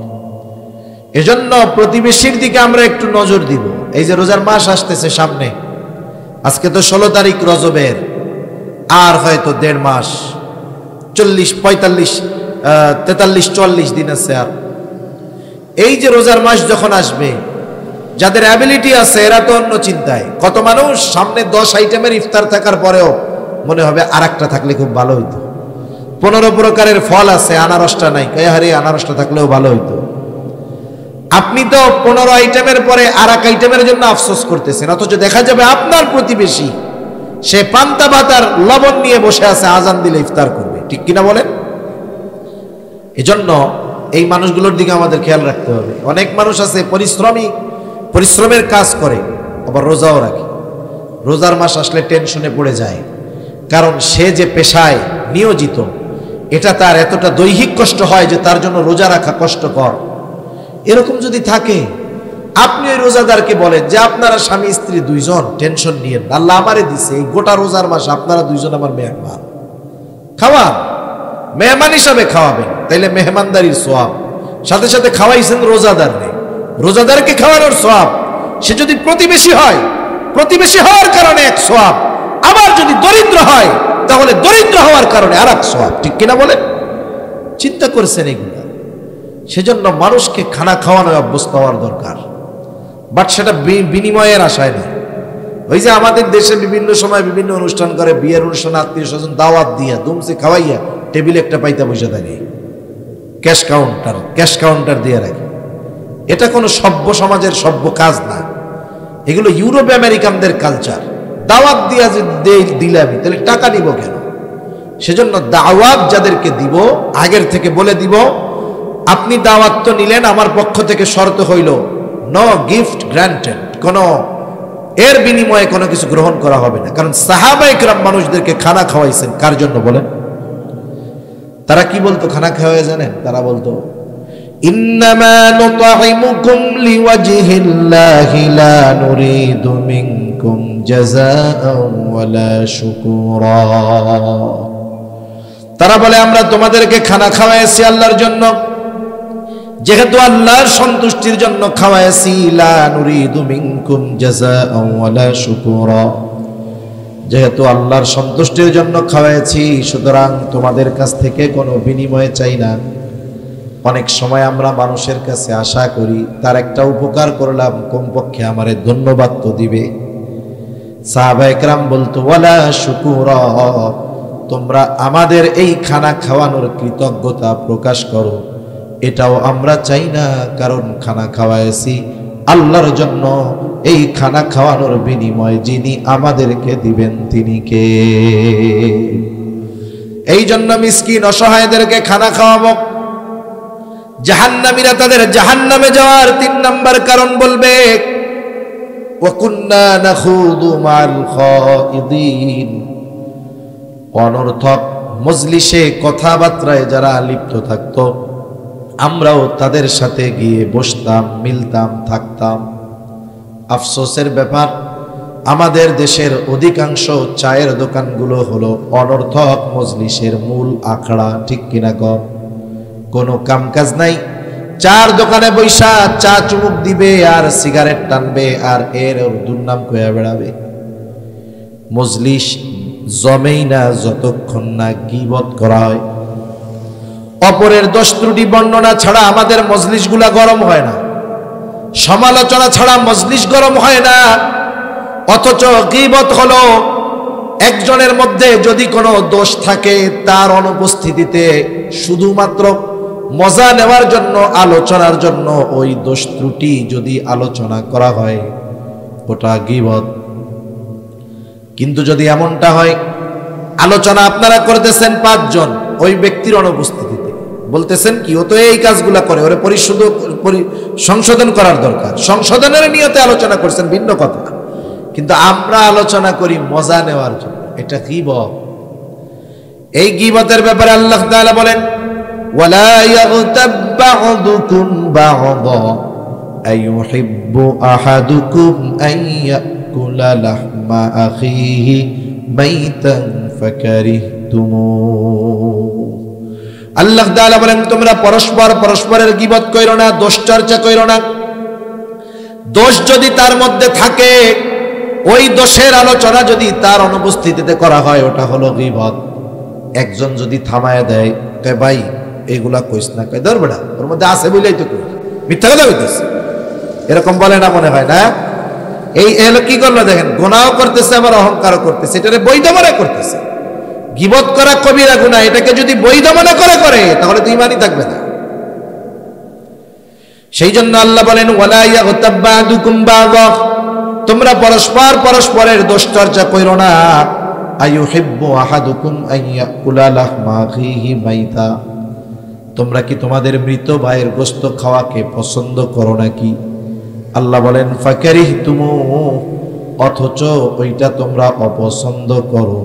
এজন্য প্রতিবেশীর দিকে আমরা একটু নজর দিব। এই যে রোজার মাস আসতেছে সামনে, আজকে তো 16 তারিখ রজবের, আর হয়তো 1.5 মাস, 40, 45, 43, 44 দিন আছে। আর এই যে রোজার মাস যখন আসবে, যাদের অ্যাবিলিটি আছে এরা তো অন্য চিন্তায়। কত মানুষ সামনে 10 আইটেমের ইফতার থাকার পরেও মনে হবে আর একটা থাকলে খুব ভালো হইতো। 15 প্রকারের ফল আছে, আনারসটা নাই, আরে আনারসটা থাকলেও ভালো হইতো। আপনি তো 15 আইটেমের পরে আর এক আইটেমের জন্য আফসোস করতেছেন, অথচ দেখা যাবে আপনার প্রতিবেশী সে পান্তা ভাত আর লবণ নিয়ে বসে আছে, আজান দিলে ইফতার করবে, ঠিক কিনা বলেন? এজন্য এই মানুষগুলোর দিকে আমাদের খেয়াল রাখতে হবে। অনেক মানুষ আছে পরিশ্রমের কাজ করে, আবার রোজাও রাখে। রোজার মাস আসলে টেনশনে পড়ে যায়, কারণ সে যে পেশায় নিয়োজিত এটা তার এতটা দৈহিক কষ্ট হয় যে তার জন্য রোজা রাখা কষ্টকর। এরকম যদি থাকে, আপনি ওই রোজাদারকে বলেন যে আপনারা স্বামী স্ত্রী দুইজন টেনশন নিয়ে, আল্লাহ আমারে দিছে এই গোটা রোজার মাস, আপনারা দুইজন আমার মেহমান, খাওয়ান, মেহমান হিসাবে খাওয়াবেন, তাইলে মেহমানদারির সোয়াব, সাথে সাথে খাওয়াইছেন রোজাদার নেই, রোজাদারকে খাওয়ানোর সোয়াব। সে যদি প্রতিবেশী হয়, প্রতিবেশী হওয়ার কারণে এক সোয়াব, আবার যদি দরিদ্র হয় তাহলে দরিদ্র হওয়ার কারণে আর এক সোয়াব, ঠিক কিনা বলেন? চিন্তা করছেন এগুলো? সেজন্য মানুষকে খানা খাওয়ানোর অভ্যস্ত হওয়ার দরকার, বাট সেটা বিনিময়ের আশায় নয়। ওই যে আমাদের দেশে বিভিন্ন সময় বিভিন্ন অনুষ্ঠান করে, বিয়ের অনুষ্ঠান, আত্মীয় স্বজন দাওয়াত দিয়া দুমসে খাওয়াইয়া টেবিলে একটা পাইতা বসে থাকে, ক্যাশ কাউন্টার দিয়ে রাখে। এটা কোনো সভ্য সমাজের সভ্য কাজ না, এগুলো ইউরোপ আমেরিকানদের কালচার। দাওয়াত দিয়া যে দিলে আমি, তাহলে টাকা নিব কেন? সেজন্য দাওয়াত যাদেরকে দিব আগের থেকে বলে দিব, আপনি দাওয়াত তো নিলেন, আমার পক্ষ থেকে শর্ত হইল নো গিফট গ্রান্টেড, কোনো এর বিনিময়ে কোনো কিছু গ্রহণ করা হবে না। কারণ সাহাবায়ে কেরাম মানুষদেরকে খানা খাওয়াইছেন কার জন্য বলেন? তারা কি বলতো খানা খাওয়ায় জানেন? তারা বলতো ইন্নামা নুতঈমুকুম লিওয়াজহিল্লাহি লা নুরিদু মিনকুম জাযাআন ওয়ালা শুকুরা। তারা বলে আমরা তোমাদেরকে খানা খাওয়াইছি আল্লাহর জন্য, যেহেতু আল্লাহর সন্তুষ্টির জন্য খাওয়াইছি, লা নুরিদু মিনকুম জাযাআন ওয়ালা শুকুরা, যেহেতু আল্লাহর সন্তুষ্টির জন্য খাওয়াইছি সুতরাং তোমাদের কাছ থেকে কোনো বিনিময় চাই না। অনেক সময় আমরা মানুষের কাছে আশা করি তার একটা উপকার করলাম, কমপক্ষে আমারে ধন্যবাদ তো দিবে। সাহাবায়ে কেরাম বলতো ওয়ালা শুকুরা, তোমরা আমাদের এই খানা খাওয়ানোর কৃতজ্ঞতা প্রকাশ করো, এটাও আমরা চাই না, কারণ খানা খাওয়াইছি আল্লাহর জন্য, এই খানা খাওয়ানোর বিনিময় যিনি আমাদেরকে দিবেন তিনি কে? এই জন্য মিসকিন অসহায়দেরকে খানা খাওয়াবো। জাহান্নামীরা তাদের জাহান্নামে যাওয়ার 3 নাম্বার কারণ বলবে ওয়া কুন্না নাখুদু মাল খাইদিন, অনর্থক মজলিসে কথাবার্তায় যারা লিপ্ত থাকতো আমরাও তাদের সাথে গিয়ে বসতাম, মিলতাম, থাকতাম। আফসোসের ব্যাপার, আমাদের দেশের অধিকাংশ চায়ের দোকানগুলো হলো অনর্থক মজলিসের মূল আখড়া, ঠিক কিনা কর? কোনো কামকাজ নাই, চার দোকানে বৈশা চা চুমুক দিবে আর সিগারেট টানবে আর এর দুর্নাম কইয়া বেড়াবে। মজলিস জমেই না যতক্ষণ না গীবত করা হয়। অপরের দোষ ত্রুটি বর্ণনা ছাড়া আমাদের মজলিসগুলা গরম হয় না, সমালোচনা ছাড়া মজলিস গরম হয় না। অথচ গীবত হলো একজনের মধ্যে যদি কোনো দোষ থাকে তার অনুপস্থিতিতে শুধুমাত্র মজা নেওয়ার জন্য, আলোচনার জন্য ওই দোষ ত্রুটি যদি আলোচনা করা হয় ওটা গীবত। কিন্তু যদি এমনটা হয় আলোচনা আপনারা করতেছেন 5 জন, ওই ব্যক্তির অনুপস্থিতিতে বলতেছেন কি ও তো এই কাজগুলা করে, ওরে সংশোধন করার দরকার, সংশোধনের নিয়তে আলোচনা করছেন ভিন্ন কথা, কিন্তু আমরা আলোচনা করি মজা নেওয়ার জন্য, এটা গীবত। এই গীবতের ব্যাপারে আল্লাহ তাআলা বলেন ওয়ালা ইয়াগতাব বা'দুকুম বা'দা আইয়ুহিব্বু আহাদুকুম আন ইয়াকুলা লাহমা আখিহি মাইতান ফাকারিহতুমুহ। আল্লাহ তাআলা বলেন তোমরা পরস্পরের গীবত কইরো না, দোষ চর্চা কইরো না। দোষ যদি তার মধ্যে থাকে, ওই দোষের আলোচনা যদি তার অনুপস্থিতিতে করা হয় ওটা হলো গীবত। একজন যদি থামায় দেয়, কয় ভাই এগুলা কইস না, কয় ধর বেটা ওর মধ্যে আছে বলেই তো কই, মিথ্যা কথা কইতেছে, এরকম বলে না মনে হয় না? এই এলো কি করলো দেখেন, গুনাহও করতেছে আবার অহংকারও করতেছে, এটারে বৈধ মনে করতেছে। গীবত করা কবিরা গুনাহ, এটাকে যদি বৈধ মনে করে তাহলে তো ঈমানই থাকবে না। সেই জন্য আল্লাহ বলেন ওয়ালা ইয়াগতাব বা'দুকুম বা'দা, তোমরা পরস্পরের দোষ চর্চা কইরো না। আইয়ুহিব্বু আহাদুকুম আন ইয়াকুলা লাহমা আখিহি মাইতা, তোমরা কি তোমাদের মৃত ভাইয়ের গোশত খাওয়াকে পছন্দ করো নাকি? আল্লাহ বলেন ফাকারিহতুমু, অথচ ওইটা তোমরা অপছন্দ করো।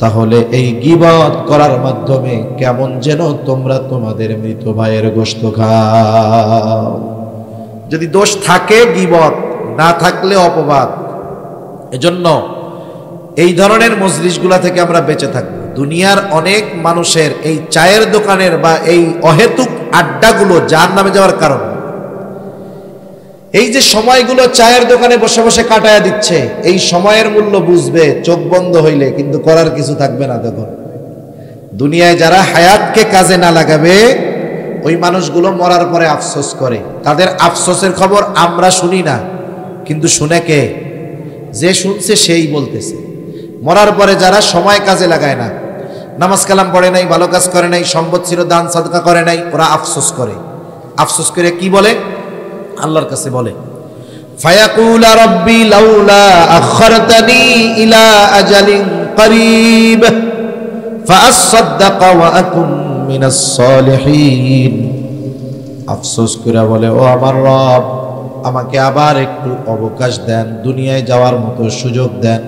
তাহলে এই গীবত করার মাধ্যমে কেমন যেন তোমরা তোমাদের মৃত ভাইয়ের গোশত খাও। যদি দোষ থাকে গীবত, না থাকলে অপবাদ। এজন্য এই ধরনের মজলিসগুলা থেকে আমরা বেঁচে থাকবো। দুনিয়ার অনেক মানুষের এই চায়ের দোকানের বা এই অহেতুক আড্ডাগুলো জাহান্নামে যাওয়ার কারণ। এই যে সময়গুলো চায়ের দোকানে বসে বসে কাটায়া দিচ্ছে, এই সময়ের মূল্য বুঝবে চোখ বন্ধ হইলে, কিন্তু করার কিছু থাকবে না তখন। দুনিয়ায় যারা হায়াতকে কাজে না লাগাবে ওই মানুষগুলো মরার পরে আফসোস করে। তাদের আফসোসের খবর আমরা শুনি না, কিন্তু শুনে কে? যে শুনছে সেই বলতেছে। মরার পরে যারা সময় কাজে লাগায় না, নামাজ কালাম পড়ে নাই, ভালো কাজ করে নাই, সম্পদ ছিল দান সাদকা করে নাই, ওরা আফসোস করে। আফসোস করে কি বলে? আল্লাহর কাছে বলে ফায়াকুল রাব্বি লাউলা আখরতানি ইলা আজালিন করিব ফাআসাদদাকা ওয়া আকুন মিনাস সালিহিন। আফসোস করে বলে, ও আমার রব, আমাকে আবার একটু অবকাশ দেন, দুনিয়ায় যাওয়ার মতো সুযোগ দেন।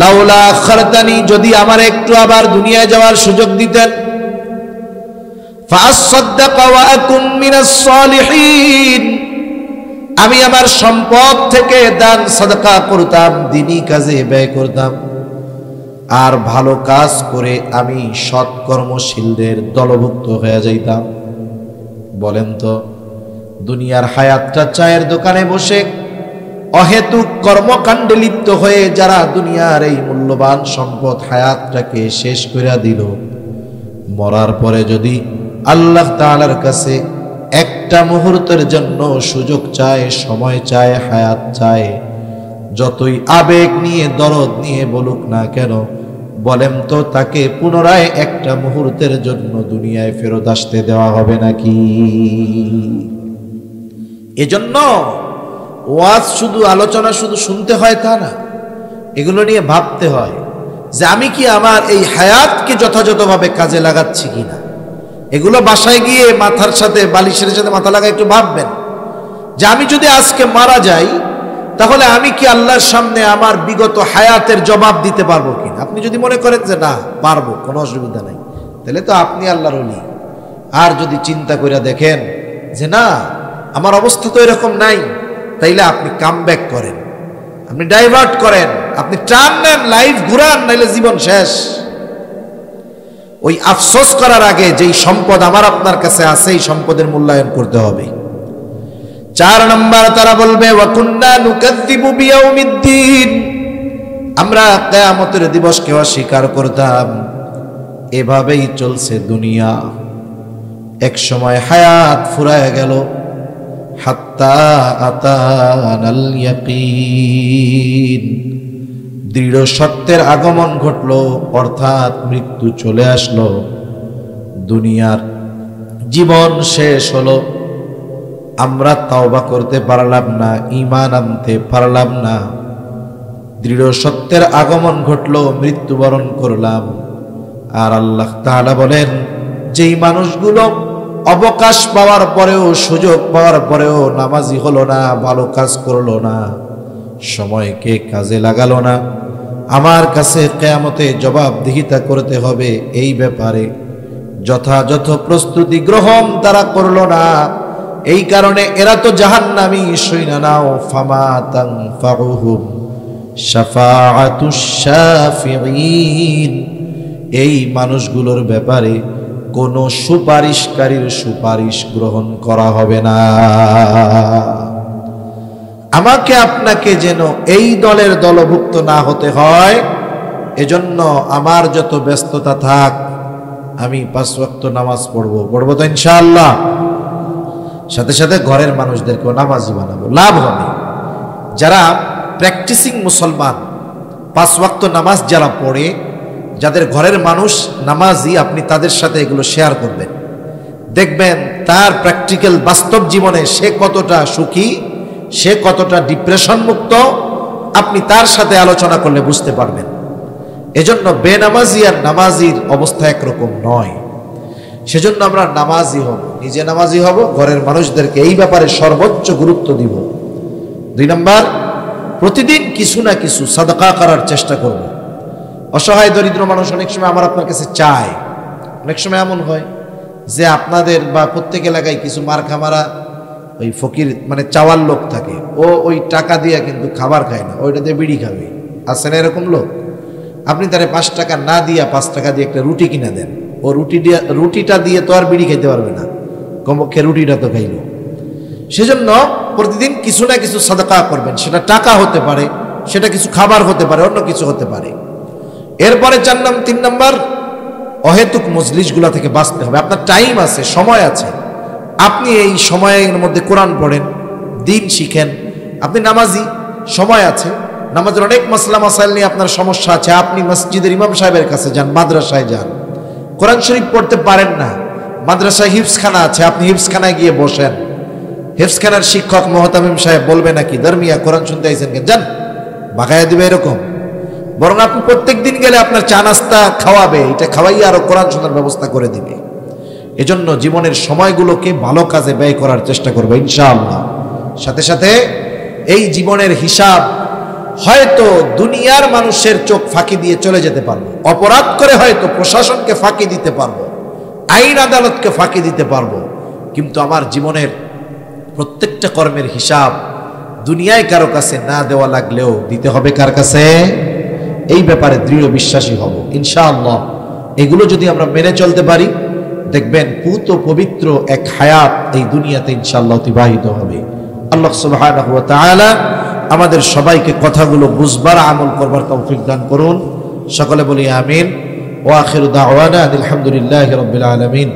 লাউলা আখরতানি, যদি আমার একটু আবার দুনিয়ায় যাওয়ার সুযোগ দিতেন, ফাআসাদদাকা ওয়া আকুন মিনাস সালিহিন, আমি আমার সম্পদ থেকে দান সাদকা করতাম, দ্বীনি কাজে ব্যয় করতাম, আর ভালো কাজ করে আমি সৎকর্মশীলদের দলভুক্ত হয়ে যাইতাম। বলেন তো, দুনিয়ার হায়াতটা চায়ের দোকানে বসে অহেতুক কর্মকাণ্ডে লিপ্ত হয়ে যারা দুনিয়ার এই মূল্যবান সম্পদ হায়াতটাকে শেষ করে দিল, মরার পরে যদি আল্লাহ তাআলার কাছে একটা মুহূর্তের জন্য সুযোগ চায়, সময় চায়, হায়াত চায়, যতই আবেগ নিয়ে দরদ নিয়ে বলুক না কেন, বলেন তো তাকে পুনরায় একটা মুহূর্তের জন্য দুনিয়ায় ফেরত আসতে দেওয়া হবে নাকি? এজন্য ওয়াজ শুধু আলোচনা শুধু শুনতে হয় তা না, এগুলো নিয়ে ভাবতে হয় যে আমি কি আমার এই হায়াতকে যথাযথভাবে কাজে লাগাচ্ছি কিনা। এগুলো বাসায় গিয়ে মাথার সাথে বালিশের সাথে মাথা লাগা একটু ভাববেন যে আমি যদি আজকে মারা যাই তাহলে আমি কি আল্লাহর সামনে আমার বিগত হায়াতের জবাব দিতে পারবো কিনা। আপনি যদি মনে করেন যে না পারবো, কোনো অসুবিধা নাই, তাহলে তো আপনি আল্লাহর ওলি। আর যদি চিন্তা করে দেখেন যে না আমার অবস্থা তো এরকম নাই, তাইলে আপনি কামব্যাক করেন, আপনি ডাইভার্ট করেন, আপনি টার্ন নেন, লাইফ ঘুরান, নাইলে জীবন শেষ। ওই আফসোস করার আগে যেই সম্পদ আমার আপনার কাছে আছে এই সম্পদের মূল্যায়ন করতে হবে। 4 নম্বর তারা বলবে ওয়া কুন্না নুকাযযিবু বিয়াউমিদ্দিন, আমরা কিয়ামতের দিবসকে অস্বীকার করতাম। এভাবেই চলছে দুনিয়া। এক সময় হায়াত ফুরায় গেল, হাত্তা আতানাল ইয়াকিন, দৃঢ় সত্যের আগমন ঘটল, অর্থাৎ মৃত্যু চলে আসলো, দুনিয়ার জীবন শেষ হলো। আমরা তাওবা করতে পারলাম না, ঈমান আনতে পারলাম না, দৃঢ় সত্যের আগমন ঘটলো, মৃত্যুবরণ করলাম। আর আল্লাহ তাআলা বলেন যেই মানুষগুলো অবকাশ পাওয়ার পরেও, সুযোগ পাওয়ার পরেও নামাজি হলো না, ভালো কাজ করলো না, সময়কে কাজে লাগালো না, আমার কাছে কিয়ামতে জবাবদিহিতা করতে হবে এই ব্যাপারে যথাযথ প্রস্তুতি গ্রহণ তারা করলো না। এই কারণে এরা তো জাহান্নামী। শুইনা নাও ফামা তানফাউহুম শাফাআতুশ শাফিঈন, এই মানুষগুলোর ব্যাপারে কোনো সুপারিশকারীর সুপারিশ গ্রহণ করা হবে না। আমাকে আপনাকে যেন এই দলের দলভুক্ত না হতে হয়, এজন্য আমার যত ব্যস্ততা থাক আমি 5 ওয়াক্ত নামাজ পড়বো তো ইনশাআল্লাহ। সাথে সাথে ঘরের মানুষদেরকেও নামাজি বানাবো, লাভ হবে। যারা প্র্যাকটিসিং মুসলমান, 5 ওয়াক্ত নামাজ যারা পড়ে, যাদের ঘরের মানুষ নামাজি, আপনি তাদের সাথে এগুলো শেয়ার করবেন, দেখবেন তার প্র্যাকটিক্যাল বাস্তব জীবনে সে কতটা সুখী, সে কতটা ডিপ্রেশন মুক্ত, আপনি তার সাথে আলোচনা করলে বুঝতে পারবেন। এজন্য বেনামাজি আর নামাজির অবস্থা একরকম নয়। সেজন্য আমরা নামাজি হব, নিজে নামাজি হব, ঘরের মানুষদেরকে এই ব্যাপারে সর্বোচ্চ গুরুত্ব দিব। 2 নম্বর, প্রতিদিন কিছু না কিছু সাদাকা করার চেষ্টা করব। অসহায় দরিদ্র মানুষ অনেক সময় আমার আপনার কাছে চায়। অনেক সময় এমন হয় যে আপনাদের বা প্রত্যেক এলাকায় কিছু মার্কা মারা ওই ফকির মানে চাওয়ার লোক থাকে, ও ওই টাকা দিয়ে কিন্তু খাবার খায় না, ওইটা দিয়ে বিড়ি খাবে। আছে না এরকম লোক? আপনি তারে 5 টাকা না দিয়া 5 টাকা দিয়ে একটা রুটি কিনে দেন, ও রুটিটা দিয়ে তো আর বিড়ি খাইতে পারবে না, কমপক্ষে রুটিটা তো খাইল। সেজন্য প্রতিদিন কিছু না কিছু সাদাকা করবেন, সেটা টাকা হতে পারে, সেটা কিছু খাবার হতে পারে, অন্য কিছু হতে পারে। এরপরে 3 নম্বর, অহেতুক মজলিসগুলা থেকে বাঁচতে হবে। আপনার টাইম আছে, সময় আছে, আপনি এই সময়ের মধ্যে কোরআন পড়েন, দিন শিখেন। আপনি নামাজি, সময় আছে, নামাজের অনেক মাসলা মাসাইল নিয়ে আপনার সমস্যা আছে, আপনি মসজিদের ইমাম সাহেবের কাছে যান, মাদ্রাসায় যান। কোরআন শরীফ পড়তে পারেন না, মাদ্রাসায় হিফজখানা আছে, আপনি হিফজখানায় গিয়ে বসেন। হিফজখানার শিক্ষক মোহতামিম সাহেব বলবে নাকি ধর্মিয়া কোরআন শুনতে আইছেন কেন, যান বাগাইয়া দিবে এরকম? বরং আপনি প্রত্যেক দিন গেলে আপনার চা নাস্তা খাওয়াবে, এটা খাওয়াইয়া আরো কোরআন শোনার ব্যবস্থা করে দিবে। এজন্য জীবনের সময়গুলোকে ভালো কাজে ব্যয় করার চেষ্টা করবো ইনশাআল্লাহ। সাথে সাথে এই জীবনের হিসাব হয়তো দুনিয়ার মানুষের চোখ ফাঁকি দিয়ে চলে যেতে পারবো, অপরাধ করে হয়তো প্রশাসনকে ফাঁকি দিতে পারবো, আইন আদালতকে ফাঁকি দিতে পারবো, কিন্তু আমার জীবনের প্রত্যেকটা কর্মের হিসাব দুনিয়ায় কারো কাছে না দেওয়া লাগলেও দিতে হবে কার কাছে? এই ব্যাপারে দৃঢ় বিশ্বাসী হব ইনশাআল্লাহ। এগুলো যদি আমরা মেনে চলতে পারি, দেখবেন পুত পবিত্র এক হায়াত এই দুনিয়াতে ইনশাআল্লাহ অতিবাহিত হবে। আল্লাহ সুবহানাহু ওয়া তাআলা আমাদের সবাইকে কথাগুলো বুঝবার, আমল করবার তৌফিক দান করুন। সকলে বলি আমিন। ওয়া আখিরু দাওয়ানা আলহামদুলিল্লাহি রাব্বিল আলামিন।